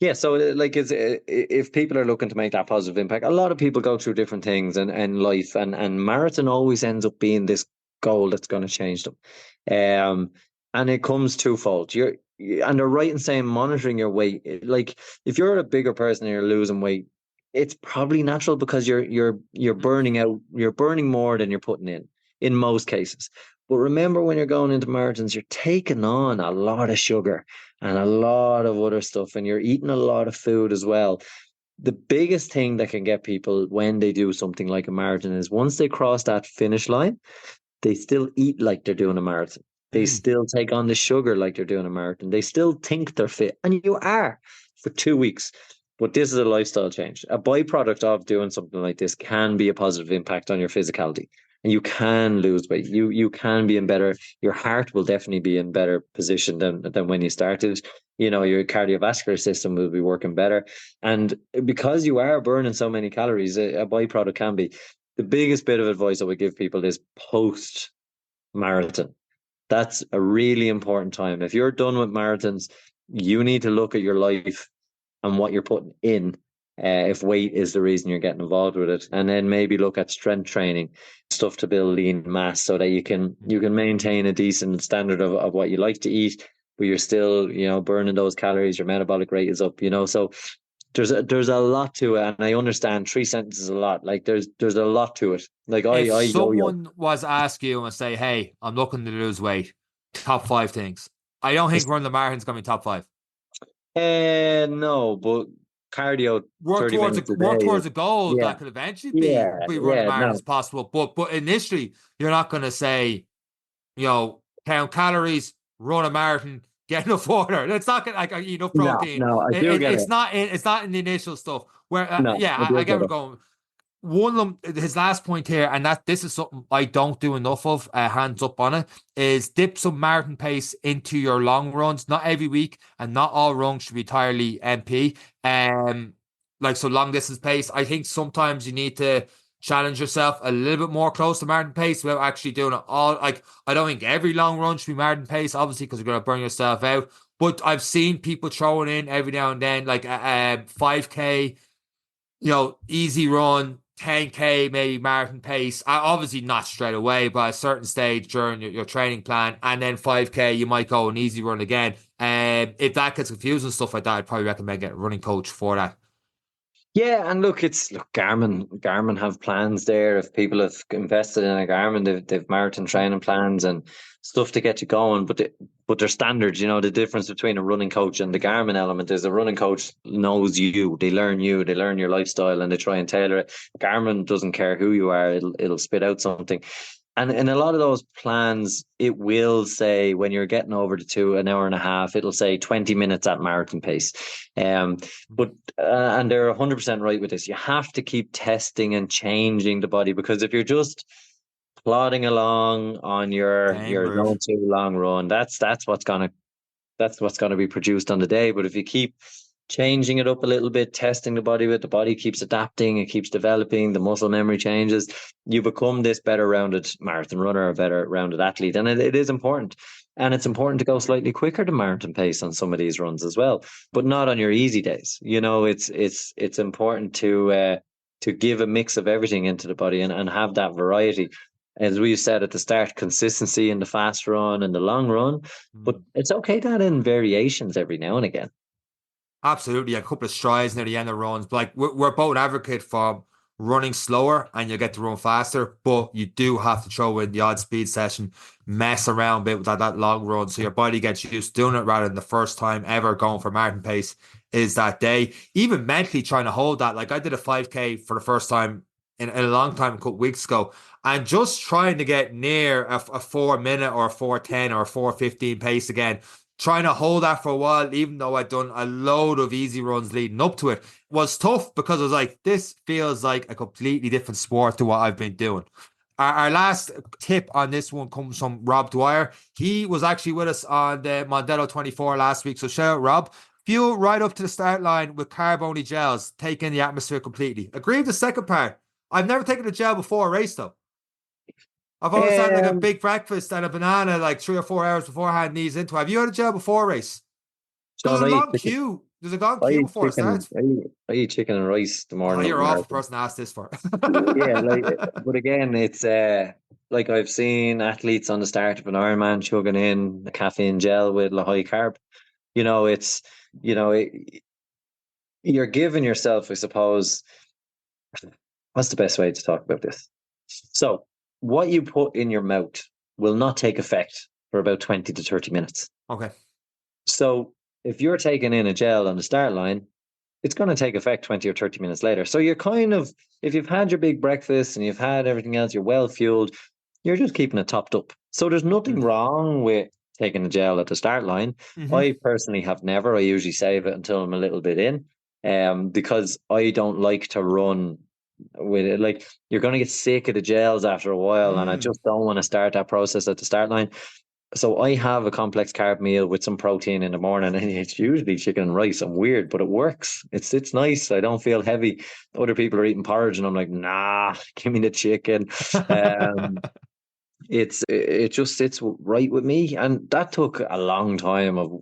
Yeah, so like if people are looking to make that positive impact, a lot of people go through different things and life, and marathon always ends up being this goal that's going to change them. And it comes twofold. And they're right in saying monitoring your weight. Like if you're a bigger person and you're losing weight, it's probably natural because you're burning out, you're burning more than you're putting in most cases. But remember, when you're going into marathons, you're taking on a lot of sugar and a lot of other stuff, and you're eating a lot of food as well. The biggest thing that can get people when they do something like a marathon is once they cross that finish line, they still eat like they're doing a marathon. They still take on the sugar like they're doing a marathon. They still think they're fit, and you are for 2 weeks. But this is a lifestyle change. A byproduct of doing something like this can be a positive impact on your physicality. And you can lose weight. You can be in better. Your heart will definitely be in better position than when you started. Your cardiovascular system will be working better. And because you are burning so many calories, a byproduct can be. The biggest bit of advice I would give people is post marathon. That's a really important time. If you're done with marathons, you need to look at your life and what you're putting in. If weight is the reason you're getting involved with it, and then maybe look at strength training, stuff to build lean mass so that you can maintain a decent standard of what you like to eat, but you're still burning those calories. Your metabolic rate is up. So there's a lot to it, and I understand 3 sentences a lot. Like there's a lot to it. Like if someone was ask you and say, "Hey, I'm looking to lose weight," top 5 things. I don't think running the marathon's gonna be top 5. No, but cardio work 30 towards minutes a day a goal yeah, that could eventually yeah, be run a yeah, marathon no, as possible. But initially, you're not going to say, count calories, run a marathon, get enough water. It's not gonna, like, eat enough no, protein. no, I do get it. It's not in the initial stuff. Where No, yeah, I I do get get where we're it. going. One of them, his last point here, and that this is something I don't do enough of, hands up on it, is dip some marathon pace into your long runs. Not every week, and not all runs should be entirely MP. Like, so long distance pace. I think sometimes you need to challenge yourself a little bit more close to marathon pace without actually doing it all. Like, I don't think every long run should be marathon pace, obviously, because you're going to burn yourself out. But I've seen people throwing in every now and then, like a 5K, easy run, 10K, maybe marathon pace. Obviously not straight away, but at a certain stage during your training plan. And then 5K, you might go an easy run again. If that gets confused and stuff like that, I'd probably recommend getting a running coach for that. Yeah, and look, Garmin have plans there. If people have invested in a Garmin, they've marathon training plans and stuff to get you going. But they're standards. The difference between a running coach and the Garmin element is a running coach knows you, they learn your lifestyle, and they try and tailor it. Garmin doesn't care who you are; it'll spit out something. And in a lot of those plans, it will say when you're getting over to an hour and a half, it'll say 20 minutes at marathon pace. But and they're 100% right with this. You have to keep testing and changing the body, because if you're just plodding along on Same your route. no too long run, that's what's gonna be produced on the day. But if you keep changing it up a little bit, testing the body keeps adapting, it keeps developing, the muscle memory changes, you become this better rounded marathon runner, a better rounded athlete. And it is important. And it's important to go slightly quicker than marathon pace on some of these runs as well, but not on your easy days. It's important to give a mix of everything into the body, and have that variety. As we said at the start, consistency in the fast run and the long run, but it's okay to add in variations every now and again. Absolutely, a couple of strides near the end of runs. But like, we're both advocate for running slower and you get to run faster, but you do have to throw in the odd speed session, mess around a bit with that long run, so your body gets used to doing it rather than the first time ever going for marathon pace is that day. Even mentally trying to hold that. Like, I did a 5K for the first time in a long time, a couple weeks ago, and just trying to get near a 4 minute or a 4:10 or a 4:15 pace again, trying to hold that for a while, even though I'd done a load of easy runs leading up to it, was tough, because I was like, this feels like a completely different sport to what I've been doing. Our last tip on this one comes from Rob Dwyer. He was actually with us on the Mondello 24 last week. So shout out, Rob. Fuel right up to the start line with carb-only gels, take in the atmosphere completely. Agree with the second part. I've never taken a gel before a race, though. I've always had like a Um, big breakfast and a banana like 3 or 4 hours beforehand, these into. Have you had a gel before a race? Because Sean, there's a long queue. There's a long I queue eat before it chicken. starts. I eat chicken and rice the Oh, morning of the you're off the marathon. person I asked this for. Yeah, but again, it's like I've seen athletes on the start of an Ironman chugging in a caffeine gel with a high carb. It's you know, it, you're giving yourself, I suppose. What's the best way to talk about this? So, what you put in your mouth will not take effect for about 20 to 30 minutes. Okay. So, if you're taking in a gel on the start line, it's going to take effect 20 or 30 minutes later. So you're kind of, if you've had your big breakfast and you've had everything else, you're well fueled, you're just keeping it topped up. So there's nothing wrong with taking a gel at the start line. Mm-hmm. I personally have never. I usually save it until I'm a little bit in, because I don't like to run with it. Like, you're going to get sick of the gels after a while, and I Mm. just don't want to start that process at the start line. So I have a complex carb meal with some protein in the morning, and it's usually chicken and rice. I'm weird, but it works. It's nice. I don't feel heavy. Other people are eating porridge, and I'm like, nah, give me the chicken. Um, it just sits right with me, and that took a long time of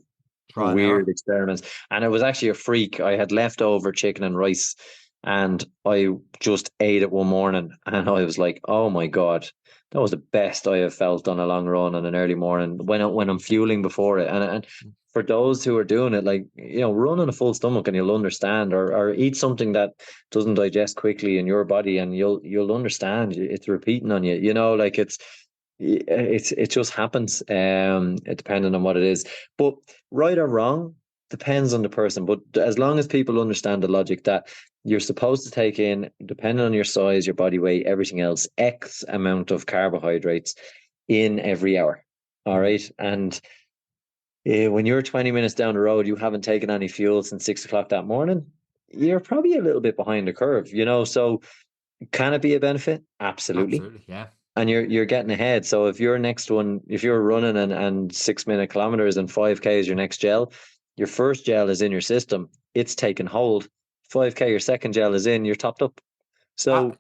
Trial and weird error. experiments. And it was actually a freak. I had leftover chicken and rice, and I just ate it one morning, and I was like, "Oh my God, that was the best I have felt on a long run on an early morning when I'm fueling before it." And for those who are doing it, like, run on a full stomach and you'll understand, or eat something that doesn't digest quickly in your body, and you'll understand it's repeating on you. Like it just happens, depending on what it is. But right or wrong, depends on the person. But as long as people understand the logic that you're supposed to take in, depending on your size, your body weight, everything else, X amount of carbohydrates in every hour. All right. And when you're 20 minutes down the road, you haven't taken any fuel since 6 o'clock that morning, you're probably a little bit behind the curve, So can it be a benefit? Absolutely. Absolutely, yeah. And you're getting ahead. So if your next one, if you're running and 6 minute kilometers and 5K is your next gel, your first gel is in your system, it's taken hold. 5K, your second gel is in, you're topped up. So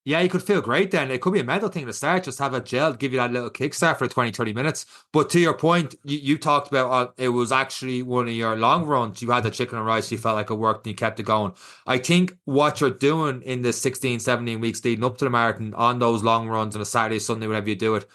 yeah, you could feel great then. It could be a mental thing to start, just have a gel, give you that little kickstart for 20, 30 minutes. But to your point, you talked about it was actually one of your long runs. You had the chicken and rice, you felt like it worked and you kept it going. I think what you're doing in the 16, 17 weeks leading up to the marathon on those long runs on a Saturday, Sunday, whenever you do it,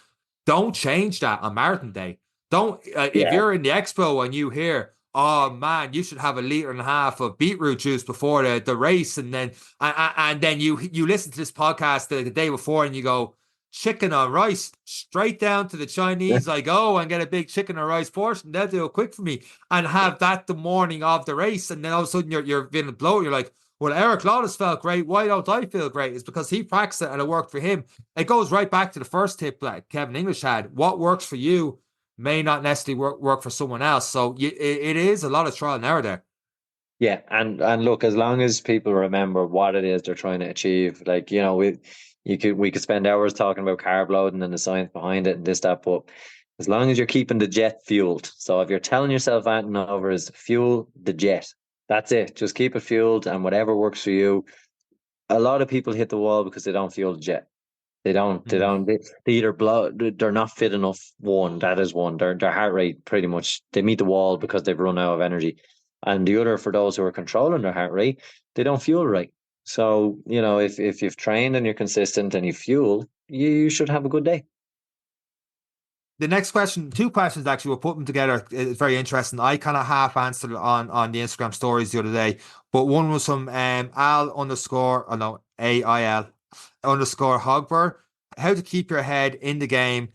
don't change that on marathon day. Don't, if yeah, you're in the expo and you hear, oh man, you should have a liter and a half of beetroot juice before the race, and then you listen to this podcast the day before and you go, chicken on rice, straight down to the Chinese I go and get a big chicken or rice portion. They'll do it quick for me and have that the morning of the race, and then all of a sudden you're feeling bloated. You're like, well, Eric Lawless felt great. Why don't I feel great? It's because he practiced it and it worked for him. It goes right back to the first tip that Kevin English had. What works for you may not necessarily work for someone else. So it is a lot of trial and error there. yeah. And look, as long as people remember what it is they're trying to achieve, like, we could spend hours talking about carb loading and the science behind it and this, that, but as long as you're keeping the jet fueled. So if you're telling yourself anything over is fuel the jet, that's it. Just keep it fueled and whatever works for you. A lot of people hit the wall because they don't fuel the jet. They either they're not fit enough. One, that is one. Their heart rate pretty much, they meet the wall because they've run out of energy. And the other, for those who are controlling their heart rate, they don't fuel right. So, if you've trained and you're consistent and you fuel, you should have a good day. The next question, two questions actually, we'll put them together. It's very interesting. I kind of half answered on the Instagram stories the other day, but one was from AIL underscore Hogber. How to keep your head in the game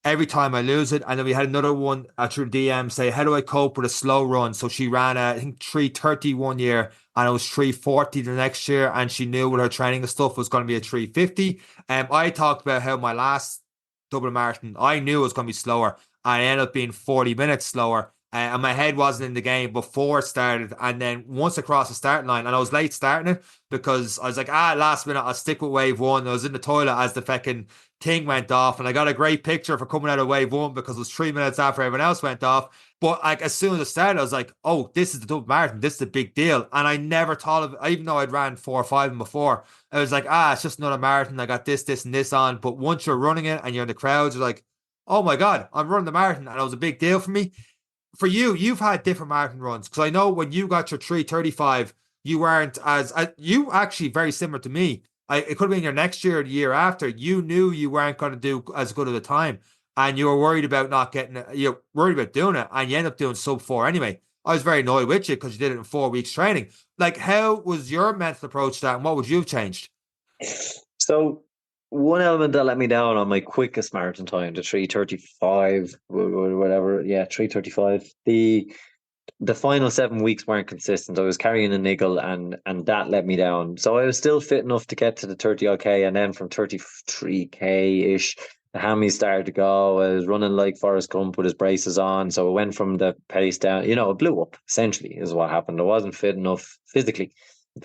every time I lose it. And then we had another one through DM say, how do I cope with a slow run? So she ran, I think, 3:30 one year and it was 3:40 the next year. And she knew with her training and stuff was going to be a 3:50. I talked about how my last Dublin Marathon, I knew it was going to be slower. And it ended up being 40 minutes slower. And my head wasn't in the game before it started. And then once I crossed the starting line, and I was late starting it because I was like, last minute, I'll stick with wave one. I was in the toilet as the fucking thing went off, and I got a great picture for coming out of wave one because it was 3 minutes after everyone else went off. But like as soon as it started, I was like, oh, this is the Dublin Marathon. This is a big deal. And I never thought of it, even though I'd ran 4 or 5 before. I was like, it's just another marathon. I got this, this, and this on. But once you're running it and you're in the crowds, you're like, oh my God, I'm running the marathon. And it was a big deal for me. For you, you've had different marathon runs because I know when you got your 3:35, you weren't you actually very similar to me. It could have been your next year or the year after. You knew you weren't going to do as good of a time, and you were worried about not getting it. You're worried about doing it, and you end up doing sub 4 anyway. I was very annoyed with you because you did it in 4 weeks training. Like, how was your mental approach to that, and what would you have changed? So one element that let me down on my quickest marathon time, the 3:35, whatever, yeah, 3:35. The final 7 weeks weren't consistent. I was carrying a niggle and that let me down. So I was still fit enough to get to the 30 OK, and then from 33K ish, the hammies started to go. I was running like Forrest Gump with his braces on. So it went from the pace down, it blew up essentially is what happened. I wasn't fit enough physically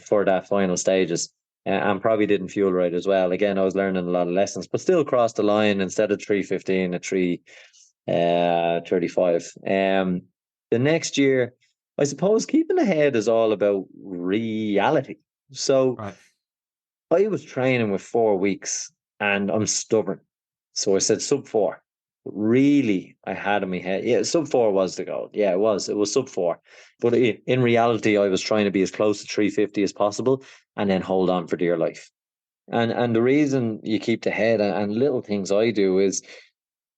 for that final stages. And probably didn't fuel right as well. Again, I was learning a lot of lessons, but still crossed the line instead of 3:15 at 3:35. The next year, I suppose keeping ahead is all about reality. So Right. I was training with 4 weeks and I'm stubborn. So I said sub 4. Really, I had in my head, yeah, sub 4 was the goal. Yeah, it was sub 4. But in reality, I was trying to be as close to 3:50 as possible and then hold on for dear life. And the reason you keep the head and little things I do is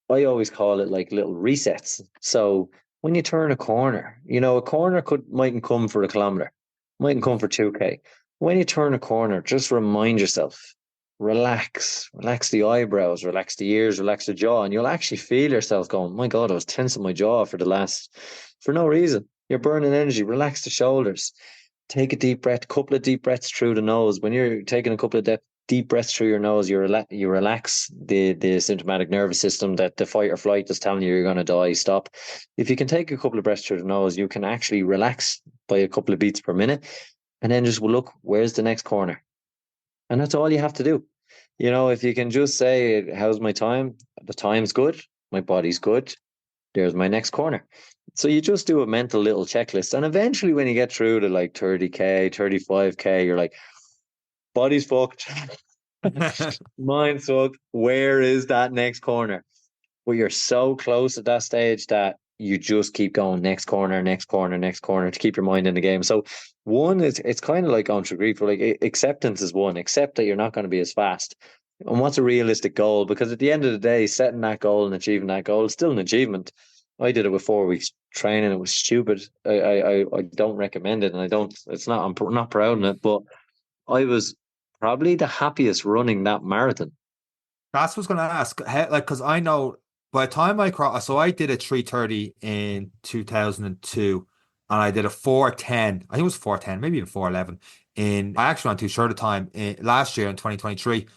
I always call it like little resets. So when you turn a corner, a corner mightn't come for a kilometer, mightn't come for 2K. When you turn a corner, just remind yourself, relax the eyebrows, relax the ears, relax the jaw, and you'll actually feel yourself going, my God, I was tensing my jaw for no reason. You're burning energy. Relax the shoulders. Take a deep breath, couple of deep breaths through the nose. When you're taking a couple of deep breaths through your nose, you relax the symptomatic nervous system that the fight or flight is telling you you're going to die. Stop. If you can take a couple of breaths through the nose, you can actually relax by a couple of beats per minute, and then just look, where's the next corner? And that's all you have to do. If you can just say, how's my time? The time's good. My body's good. There's my next corner. So you just do a mental little checklist. And eventually when you get through to like 30K, 35K, you're like, body's fucked. Mind's fucked. Where is that next corner? But you're so close at that stage that you just keep going next corner, next corner, next corner to keep your mind in the game. So one is, it's kind of like going through grief. Like acceptance is one. Accept that you're not going to be as fast. And what's a realistic goal? Because at the end of the day, setting that goal and achieving that goal is still an achievement. I did it with 4 weeks training. It was stupid. I don't recommend it, and I don't. It's not. I'm not proud of it, but I was probably the happiest running that marathon. That's what I was going to ask. Because I know by the time I crossed, so I did a 3:30 in 2002, and I did a 4:10. I think it was 4:10, maybe even 4:11. I actually ran too short a time last year in 2023.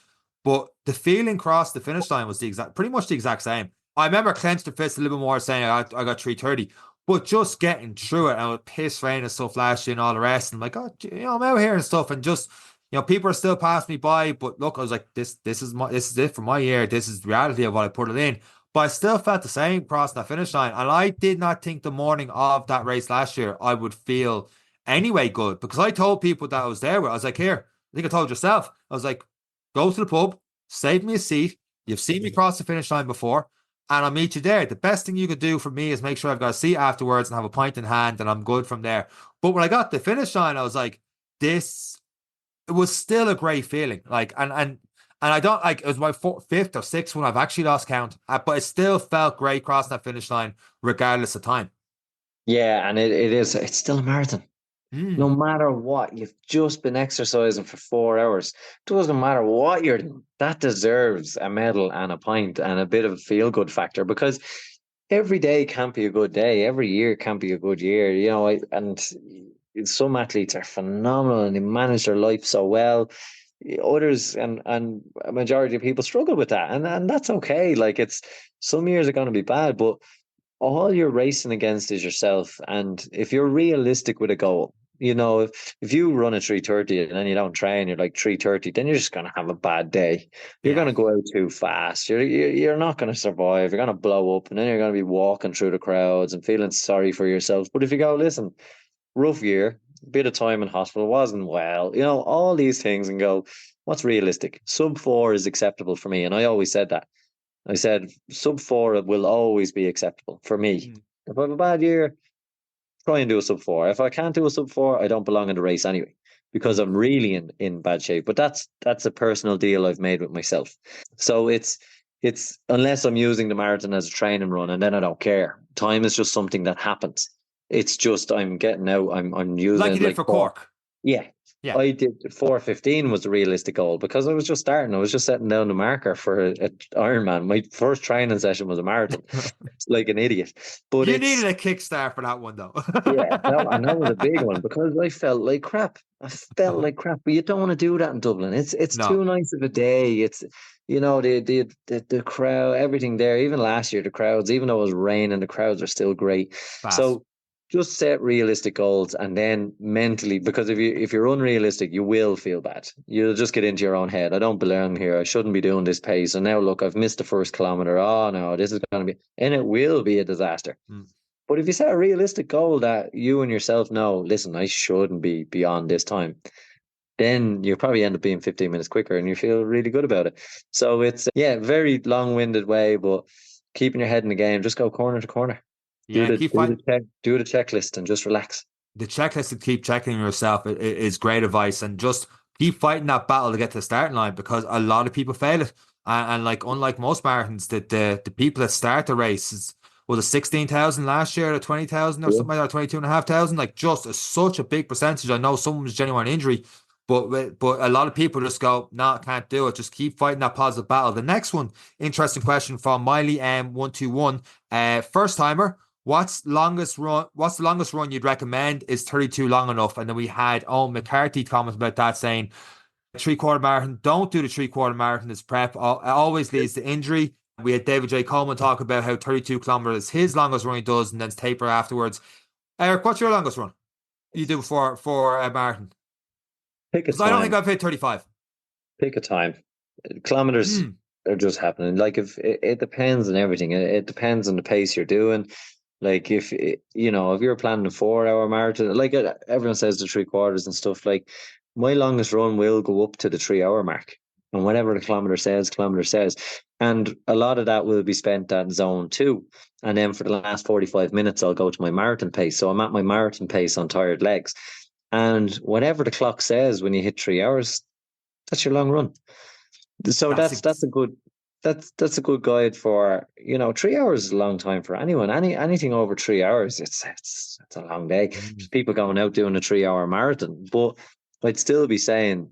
But the feeling across the finish line was pretty much the exact same. I remember clenched the fist a little bit more, saying I got 3:30, but just getting through it, and with piss rain and stuff last year and all the rest, and like, oh, I'm out here and stuff, and just people are still passing me by, but look, I was like, this is it for my year. This is the reality of what I put it in. But I still felt the same crossing that finish line, and I did not think the morning of that race last year I would feel anyway good, because I told people that I was there with. I was like, here, I think I told yourself. I was like, go to the pub, save me a seat. You've seen me cross the finish line before, and I'll meet you there. The best thing you could do for me is make sure I've got a seat afterwards and have a pint in hand, and I'm good from there. But when I got the finish line, I was like, this. It was still a great feeling. Like, and I don't like, it was my fifth or sixth one. I've actually lost count, but it still felt great crossing that finish line, regardless of time. Yeah, and it's still a marathon. No matter what, you've just been exercising for 4 hours. Doesn't matter what you're doing. That deserves a medal and a pint and a bit of a feel good factor, because every day can't be a good day. Every year can't be a good year. And some athletes are phenomenal and they manage their life so well. Others and a majority of people struggle with that, and that's okay. Like, it's some years are going to be bad, but all you're racing against is yourself. And if you're realistic with a goal, if you run a 3:30 and then you don't train, you're like 3:30, then you're just going to have a bad day. You're going to go out too fast. You're not going to survive. You're going to blow up, and then you're going to be walking through the crowds and feeling sorry for yourselves. But if you go, listen, rough year, bit of time in hospital, wasn't well, all these things, and go, what's realistic? Sub 4 is acceptable for me. And I always said that. I said, sub 4 will always be acceptable for me. If I have a bad year, try and do a sub 4. If I can't do a sub 4, I don't belong in the race anyway, because I'm really in bad shape. But that's a personal deal I've made with myself. So it's unless I'm using the marathon as a training run, and then I don't care. Time is just something that happens. It's just I'm getting out. I'm using like it you did for Cork. Yeah. I did 4:15 was the realistic goal, because I was just starting. I was just setting down the marker for an Ironman. My first training session was a marathon. It's like an idiot. But you needed a kickstart for that one, though. and that was a big one, because I felt like crap. But you don't want to do that in Dublin. It's too nice of a day. It's the crowd, everything there. Even last year, the crowds, even though it was raining, the crowds are still great. Fast. So just set realistic goals, and then mentally, because if you're unrealistic, you will feel bad. You'll just get into your own head. I don't belong here. I shouldn't be doing this pace. And now look, I've missed the first kilometer. Oh no, this is going to be, and it will be a disaster. But if you set a realistic goal that you and yourself know, listen, I shouldn't be beyond this time, then you probably end up being 15 minutes quicker, and you feel really good about it. So it's very long-winded way, but keeping your head in the game, just go corner to corner. Do the checklist and just relax. The checklist to keep checking yourself is great advice, and just keep fighting that battle to get to the starting line, because a lot of people fail it. And like, unlike most marathons, the people that start the race was it 16,000 last year, or 20,000 or something like that, 22,500, like just such a big percentage. I know someone's genuine injury, but a lot of people just go, no, can't do it. Just keep fighting that positive battle. The next one, interesting question from Miley M121, first timer. What's the longest run you'd recommend? Is 32 long enough? And then we had Owen McCarthy comments about that, saying 3/4 marathon, don't do the 3/4 marathon as prep. It always leads to injury. We had David J. Coleman talk about how 32 kilometers is his longest run he does, and then taper afterwards. Eric, what's your longest run you do for a marathon? Pick a Because I don't think time. I've hit 35. Pick a time. Kilometers are just happening. Like if it depends on everything. It depends on the pace you're doing. Like if if you're planning a 4 hour marathon, like everyone says the 3/4 and stuff. Like my longest run will go up to the 3 hour mark, and whatever the kilometer says, and a lot of that will be spent at zone 2, and then for the last 45 minutes, I'll go to my marathon pace. So I'm at my marathon pace on tired legs, and whatever the clock says when you hit 3 hours, that's your long run. So that's a good that's a good guide for 3 hours is a long time for anyone. Anything over 3 hours, it's a long day. There's people going out doing a 3 hour marathon, but I'd still be saying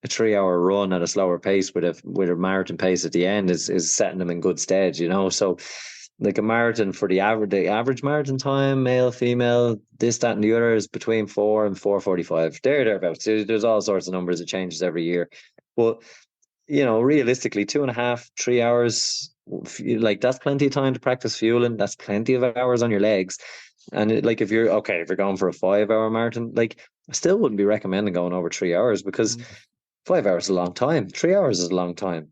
a 3 hour run at a slower pace with a marathon pace at the end is setting them in good stead. So like a marathon for the average marathon time, male, female, this, that, and the other is between 4 and 4:45. Thereabouts. There's all sorts of numbers. It changes every year, but realistically, 2.5, 3 hours, like that's plenty of time to practice fueling. That's plenty of hours on your legs. And if you're going for a 5 hour marathon, like I still wouldn't be recommending going over 3 hours because 5 hours is a long time. 3 hours is a long time.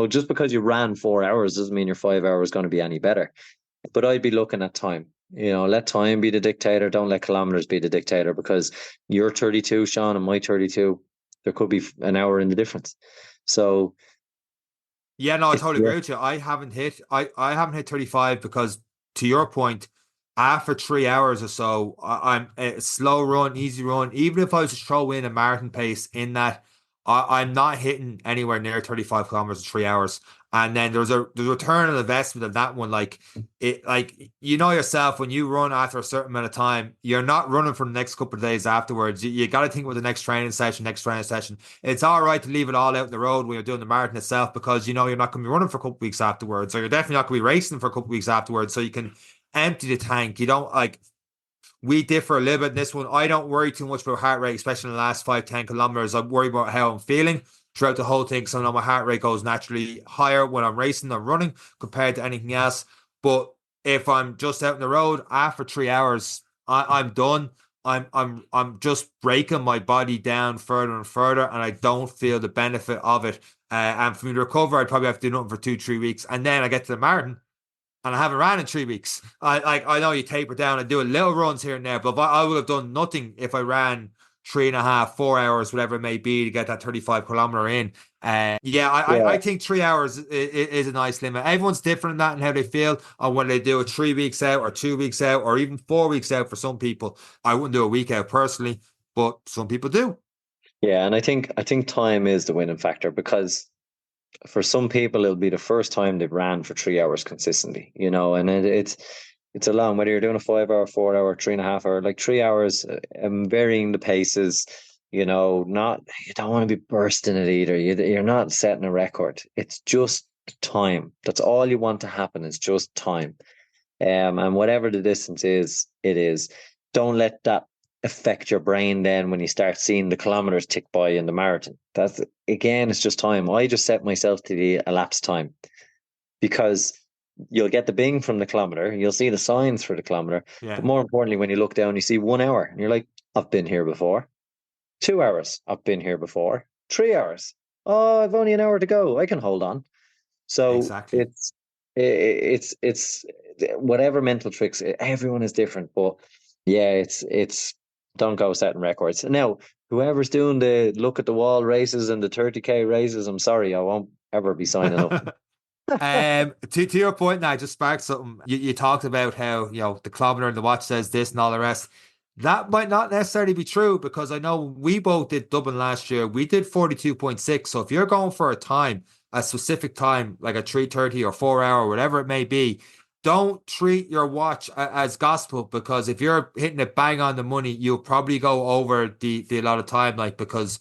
Just because you ran 4 hours doesn't mean your 5 hours is going to be any better. But I'd be looking at time. Let time be the dictator. Don't let kilometers be the dictator, because you're 32, Sean, and my 32, there could be an hour in the difference. So yeah, no, I totally agree with you. I haven't hit 35 because, to your point, after 3 hours or so, I'm a slow run, easy run. Even if I was to throw in a marathon pace in that, I'm not hitting anywhere near 35 kilometers in 3 hours. And then there's a return on investment of that one. Like yourself, when you run after a certain amount of time, you're not running for the next couple of days afterwards. You got to think about the next training session. It's all right to leave it all out in the road when you're doing the marathon itself, because you're not going to be running for a couple of weeks afterwards, or you're definitely not going to be racing for a couple of weeks afterwards. So you can empty the tank. You don't we differ a little bit in this one. I don't worry too much about heart rate, especially in the last 5-10 kilometers. I worry about how I'm feeling throughout the whole thing. So I know my heart rate goes naturally higher when I'm racing or running compared to anything else. But if I'm just out on the road after 3 hours, I'm done. I'm just breaking my body down further and further, and I don't feel the benefit of it. And for me to recover, I'd probably have to do nothing for 2-3 weeks, and then I get to the marathon and I haven't ran in 3 weeks. I know you taper down and do a little runs here and there, but I would have done nothing if I ran 3.5, 4 hours, whatever it may be, to get that 35-kilometer in. I think 3 hours is a nice limit. Everyone's different in that and how they feel, and when they do it 3 weeks out or 2 weeks out or even 4 weeks out for some people. I wouldn't do a week out personally, but some people do. Yeah, and I think time is the winning factor, because for some people it'll be the first time they've ran for 3 hours consistently, and it's a long, whether you're doing a 5 hour, 4 hour, 3.5 hour, like 3 hours, varying the paces, not, you don't want to be bursting it either. You're not setting a record. It's just time. That's all you want to happen, is just time. And whatever the distance is, it is. Don't let that affect your brain then when you start seeing the kilometers tick by in the marathon. That's, again, it's just time. I just set myself to the elapsed time, because you'll get the bing from the kilometer, you'll see the signs for the kilometer, Yeah. but more importantly, when you look down, you see 1 hour and you're like, I've been here before. 2 hours, I've been here before. 3 hours, oh, I've only an hour to go, I can hold on. So Exactly. it's whatever mental tricks. Everyone is different, but yeah, it's don't go setting records. Now, whoever's doing the look at the wall races and the 30K races, I'm sorry, I won't ever be signing up. To your point now, I just sparked something. You talked about how, the kilometer and the watch says this and all the rest. That might not necessarily be true, because I know we both did Dublin last year. We did 42.6. So if you're going for a specific time, like a 3:30 or 4 hour, whatever it may be, don't treat your watch as gospel, because if you're hitting it bang on the money, you'll probably go over the allotted time, because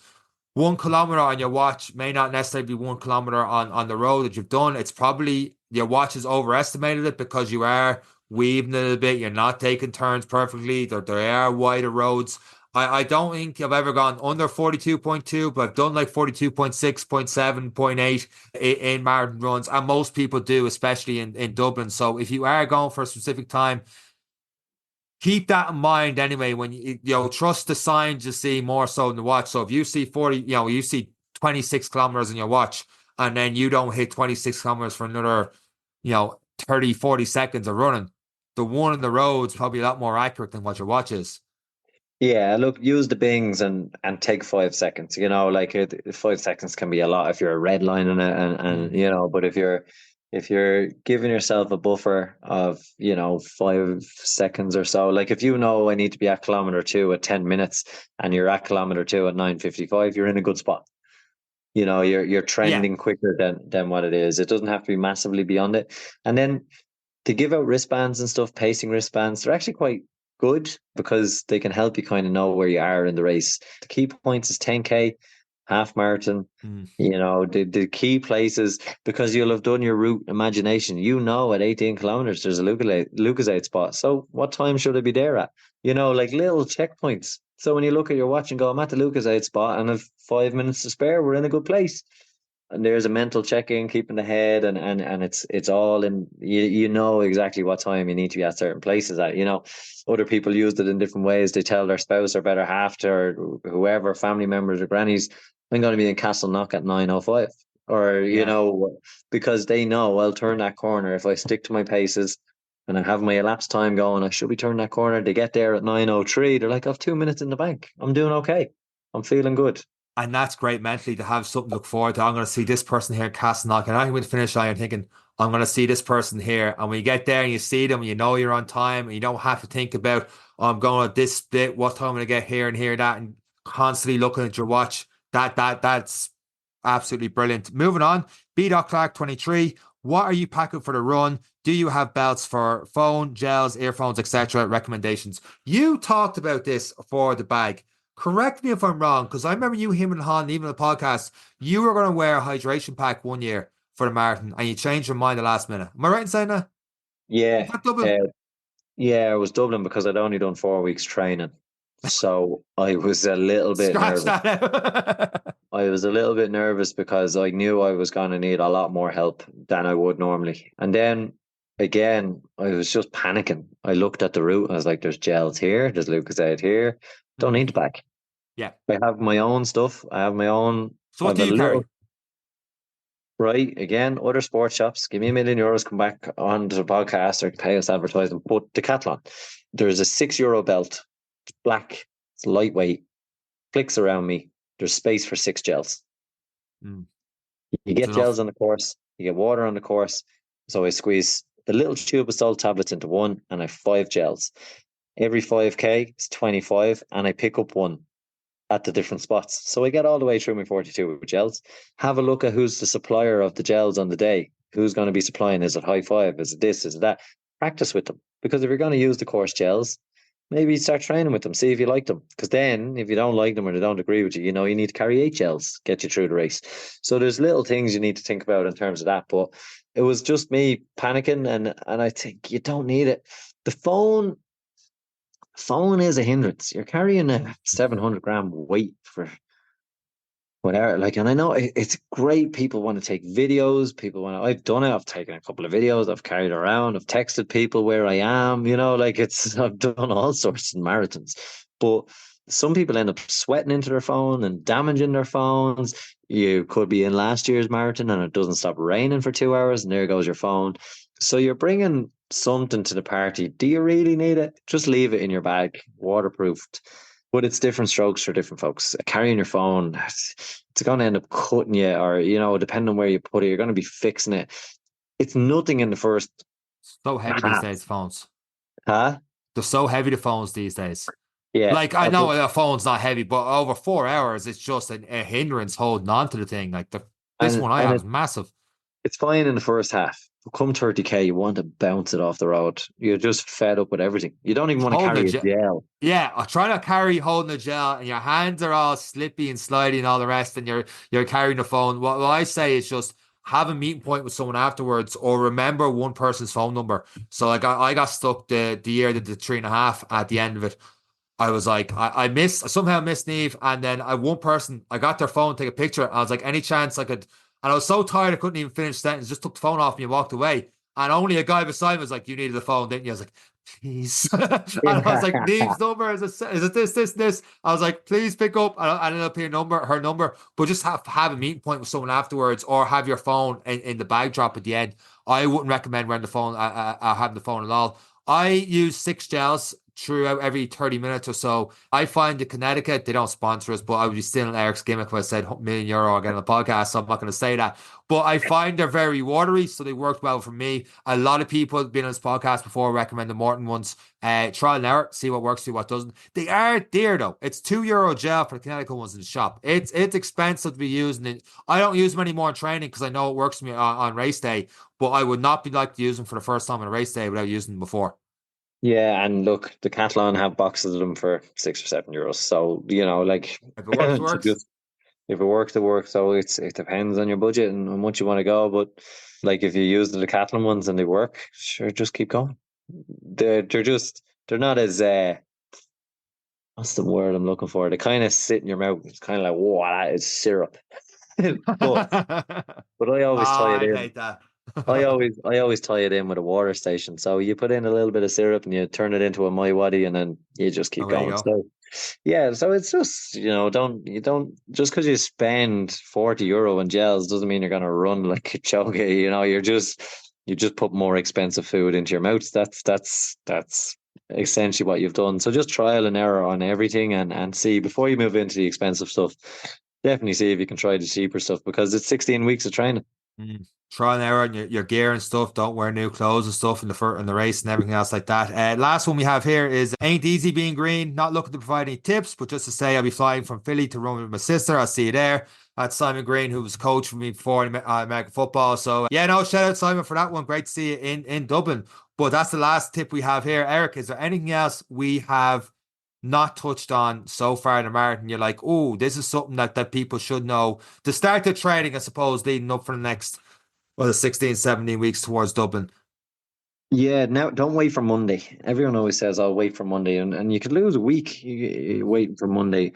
1 kilometer on your watch may not necessarily be 1 kilometer on the road that you've done. It's probably your watch has overestimated it, because you are weaving a little bit. You're not taking turns perfectly. There are wider roads. I don't think I've ever gone under 42.2, but I've done like 42.6, 0.7, 0.8 in marathon runs. And most people do, especially in Dublin. So if you are going for a specific time, keep that in mind anyway. When trust the signs you see more so than the watch. So if you see 40, you see 26 kilometers in your watch, and then you don't hit 26 kilometers for another, 30, 40 seconds of running, the one in the road's probably a lot more accurate than what your watch is. Yeah, look, use the bings and take 5 seconds. 5 seconds can be a lot if you're redlining it, and but if you're giving yourself a buffer of 5 seconds or so, like if I need to be at kilometer 2 at 10 minutes, and you're at kilometer 2 at 9:55, you're in a good spot. You're trending quicker than what it is. It doesn't have to be massively beyond it. And then to give out wristbands and stuff, pacing wristbands, they're actually quite good because they can help you kind of know where you are in the race. The key points is 10K, half marathon, the key places, because you'll have done your route imagination. At 18 kilometers, there's a Lucasade spot. So what time should I be there at? Like little checkpoints. So when you look at your watch and go, I'm at the Lucasade spot and I've 5 minutes to spare, we're in a good place. And there's a mental check-in, keeping the head, and it's all in. You know exactly what time you need to be at certain places at. Other people used it in different ways. They tell their spouse or better half to, or whoever, family members or grannies, I'm going to be in Castleknock at 9:05, or because they know I'll turn that corner if I stick to my paces and I have my elapsed time going. I should be turning that corner. They get there at 9:03. They're like, I've 2 minutes in the bank. I'm doing okay. I'm feeling good. And that's great mentally to have something to look forward to. I'm going to see this person here, Castleknock, and I'm going to finish line. I'm thinking, I'm going to see this person here. And when you get there and you see them, you're on time, and you don't have to think about, I'm going at this bit, what time am I going to get here and here, that, and constantly looking at your watch. That's absolutely brilliant. Moving on, B.Clark 23. What are you packing for the run? Do you have belts for phone, gels, earphones, etc.? Recommendations. You talked about this for the bag. Correct me if I'm wrong, because I remember you, him, and Han, even the podcast, you were going to wear a hydration pack one year for the marathon, and you changed your mind the last minute. Am I right in saying that? Yeah. Dublin? Yeah, it was Dublin because I'd only done 4 weeks training. So I was a little bit Scratch nervous. that out. I was a little bit nervous because I knew I was going to need a lot more help than I would normally. And then again, I was just panicking. I looked at the route. I was like, there's gels here. There's Lucasade here. Don't need the back. Yeah. I have my own stuff. I have my own. So what do you carry? Right. Again, other sports shops. Give me €1,000,000, come back onto the podcast or pay us advertising. But Decathlon, there's a €6 belt. It's black. It's lightweight. Flicks around me. There's space for 6 gels. You get gels on the course. You get water on the course. So I squeeze the little tube of salt tablets into one, and I have 5 gels. Every 5K is 25, and I pick up one at the different spots. So I get all the way through my 42 with gels. Have a look at who's the supplier of the gels on the day. Who's going to be supplying? Is it High Five? Is it this? Is it that? Practice with them. Because if you're going to use the course gels, maybe start training with them. See if you like them. Because then if you don't like them or they don't agree with you, you need to carry 8 gels, get you through the race. So there's little things you need to think about in terms of that. But it was just me panicking, and I think you don't need it. The phone is a hindrance. You're carrying a 700-gram weight for whatever. And I know it's great. People want to take videos. I've done it. I've taken a couple of videos. I've carried around. I've texted people where I am. I've done all sorts of marathons. But some people end up sweating into their phone and damaging their phones. You could be in last year's marathon and it doesn't stop raining for 2 hours, and there goes your phone. So you're bringing something to the party. Do you really need it? Just leave it in your bag, waterproofed. But it's different strokes for different folks. Carrying your phone, it's going to end up cutting you, or, depending on where you put it, you're going to be fixing it. It's nothing in the first. So heavy these days, phones. Huh? They're so heavy, the phones these days. Yeah. I know a phone's not heavy, but over 4 hours, it's just a hindrance holding on to the thing. This one I have is massive. It's fine in the first half. Come 30K, you want to bounce it off the road. You're just fed up with everything. You don't even want to carry a gel. Yeah, I try not to carry holding a gel, and your hands are all slippy and slidey and all the rest, and you're carrying the phone. What I say is just have a meeting point with someone afterwards, or remember one person's phone number. So like I got stuck the year that the 3.5 at the end of it. I was like, I somehow missed Neve, and then one person, I got their phone, take a picture. I was like, any chance I could, and I was so tired I couldn't even finish the sentence, just took the phone off me and walked away. And only a guy beside me was like, you needed the phone, didn't you? I was like, please. And I was like, Neve's number, is it this? I was like, please pick up. And I ended up her number, but just have a meeting point with someone afterwards, or have your phone in the bag drop at the end. I wouldn't recommend wearing the phone, having the phone at all. I use 6 gels throughout every 30 minutes or so. I find the Connecticut, they don't sponsor us, but I would be stealing Eric's gimmick if I said €1,000,000 again on the podcast, so I'm not going to say that. But I find they're very watery, so they worked well for me. A lot of people have been on this podcast before recommend the Morton ones. Trial and error, see what works, see what doesn't. They are dear though. It's €2 gel for the Connecticut ones in the shop. It's expensive to be using it. I don't use them anymore in training because I know it works for me on race day, but I would not be like to use them for the first time on a race day without using them before. Yeah, and look, Decathlon have boxes of them for €6 or €7. So, like If it works, it to works. just if it works, it works. So it depends on your budget and how much you want to go. But like if you use the Decathlon ones and they work, sure, just keep going. They're not as what's the word I'm looking for? They kind of sit in your mouth. It's kind of like, whoa, that is syrup. but but I always tie it I'd in. hate that. I always tie it in with a water station. So you put in a little bit of syrup and you turn it into a my waddy, and then you just keep Away you going. go. So yeah, so it's just don't just because you spend €40 in gels doesn't mean you're gonna run like a chuggy. You just put more expensive food into your mouth. That's essentially what you've done. So just trial and error on everything, and see before you move into the expensive stuff. Definitely see if you can try the cheaper stuff because it's 16 weeks of training. Trial and error on your gear and stuff. Don't wear new clothes and stuff in the race and everything else like that. Last one we have here is ain't easy being green. Not looking to provide any tips, but just to say I'll be flying from Philly to run with my sister. I'll see you there. That's Simon Green, who was coach for me before in American football. So yeah, no, shout out Simon for that one. Great to see you in Dublin. But that's the last tip we have here. Eric, is there anything else we have not touched on so far in the marathon? You're like, oh, this is something that people should know to start the training, I suppose, leading up for the next, well, the 16, 17 weeks towards Dublin. Yeah, now don't wait for Monday. Everyone always says, "I'll wait for Monday," and you could lose a week waiting for Monday.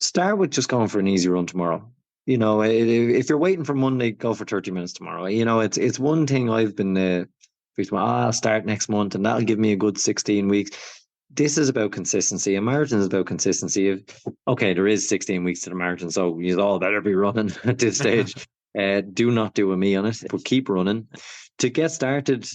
Start with just going for an easy run tomorrow. If you're waiting for Monday, go for 30 minutes tomorrow. It's one thing I've been I'll start next month, and that'll give me a good 16 weeks. This is about consistency. A marathon is about consistency. Okay, there is 16 weeks to the marathon, so you all better be running at this stage. Do not do a me on it, but keep running. To get started,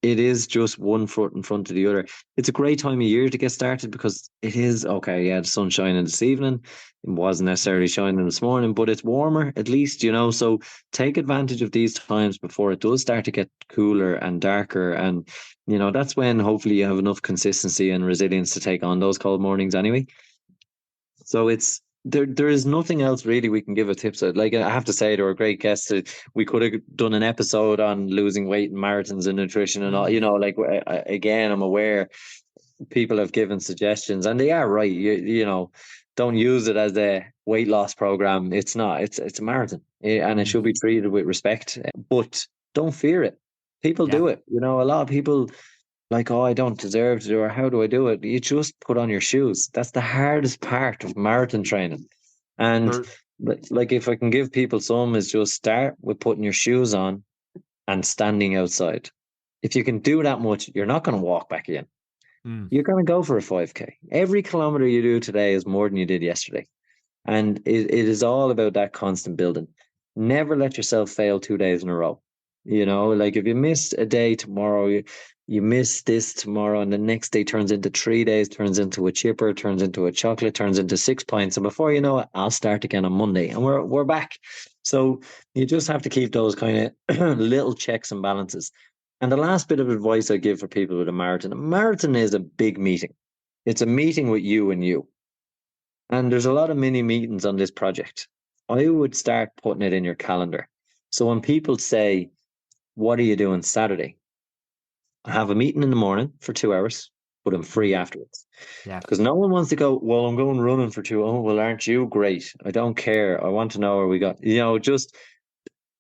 it is just one foot in front of the other. It's a great time of year to get started because it is okay. Yeah, the sun's shining this evening. It wasn't necessarily shining this morning, but it's warmer at least, So take advantage of these times before it does start to get cooler and darker. And, that's when hopefully you have enough consistency and resilience to take on those cold mornings anyway. So it's there is nothing else really we can give a tips. Like I have to say, they were great guests. We could have done an episode on losing weight and marathons and nutrition and all. Again, I'm aware people have given suggestions and they are right. Don't use it as a weight loss program. It's not. It's a marathon, and it should be treated with respect. But don't fear it. People Yeah. do it. A lot of people like, oh, I don't deserve to do, or how do I do it? You just put on your shoes. That's the hardest part of marathon training. And There, like, if I can give people some, is just start with putting your shoes on and standing outside. If you can do that much, you're not going to walk back in. mm, You're going to go for a 5K. Every kilometer you do today is more than you did yesterday. And it is all about that constant building. Never let yourself fail 2 days in a row. Like if you miss a day tomorrow, you miss this tomorrow, and the next day turns into 3 days, turns into a chipper, turns into a chocolate, turns into 6 pints. And before you know it, I'll start again on Monday and we're back. So you just have to keep those kind of little checks and balances. And the last bit of advice I give for people with a marathon is a big meeting. It's a meeting with you and you. And there's a lot of mini meetings on this project. I would start putting it in your calendar. So when people say, what are you doing Saturday? I have a meeting in the morning for 2 hours, but I'm free afterwards. yeah. Because no one wants to go, well, I'm going running for 2 hours. Oh, well, aren't you great? I don't care. I want to know where we got, just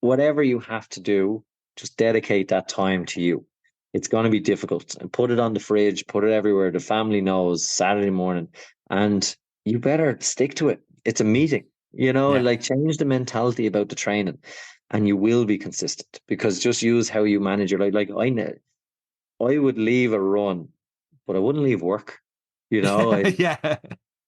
whatever you have to do, just dedicate that time to you. It's going to be difficult, and put it on the fridge, put it everywhere. The family knows Saturday morning, and you better stick to it. It's a meeting, Yeah. like change the mentality about the training, and you will be consistent, because just use how you manage your life. Like I know, I would leave a run, but I wouldn't leave work. Yeah.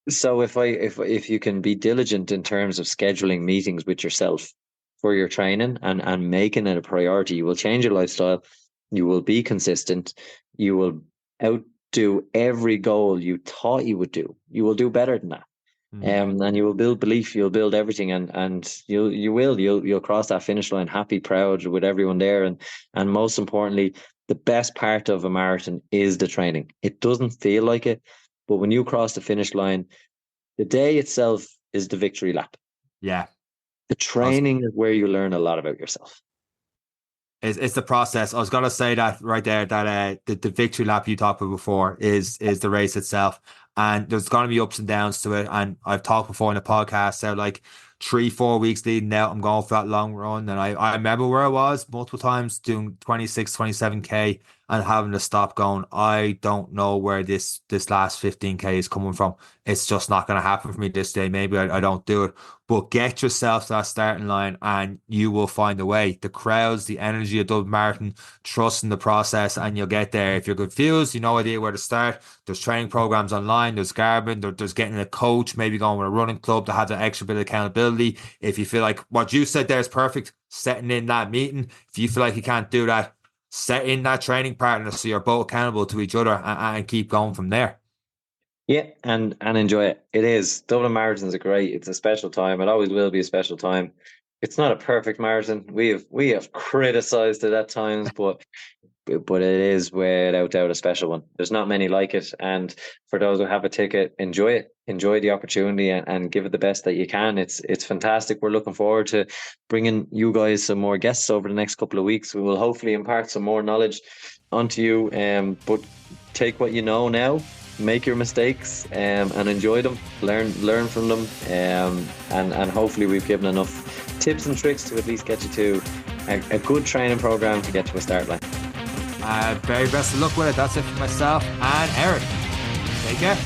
So if you can be diligent in terms of scheduling meetings with yourself for your training, and making it a priority, you will change your lifestyle. You will be consistent. You will outdo every goal you thought you would do. You will do better than that. And you will build belief. You'll build everything, and you'll cross that finish line happy, proud, with everyone there. And most importantly, the best part of a marathon is the training. It doesn't feel like it, but when you cross the finish line, the day itself is the victory lap. Yeah. The training is where you learn a lot about yourself. It's the process. I was gonna say that right there, that the victory lap you talked about before is the race itself, and there's gonna be ups and downs to it. And I've talked before in the podcast how, like, 3-4 weeks leading out, I'm going for that long run, and I remember where I was multiple times doing 26, 27K and having to stop, going, I don't know where this last 15K is coming from. It's just not going to happen for me this day. Maybe I don't do it. But get yourself to that starting line and you will find a way. The crowds, the energy of Dublin Marathon, trust in the process, and you'll get there. If you're confused, you no idea where to start, there's training programs online, there's Garmin, there's getting a coach, maybe going with a running club to have that extra bit of accountability. If you feel like what you said there is perfect, setting in that meeting. If you feel like you can't do that, set in that training partner so you're both accountable to each other, and keep going from there. Yeah, and enjoy it. It is. Dublin Marathons are great. It's a special time. It always will be a special time. It's not a perfect marathon. We have criticized it at times, but it is without doubt a special one. There's not many like it, and for those who have a ticket, enjoy it. Enjoy the opportunity, and give it the best that you can. It's fantastic. We're looking forward to bringing you guys some more guests over the next couple of weeks. We will hopefully impart some more knowledge onto you. But take what you know now, make your mistakes, and enjoy them. Learn from them, and hopefully we've given enough tips and tricks to at least get you to a good training program to get to a start line. Very best of luck with it. That's it for myself and Eric. Take care.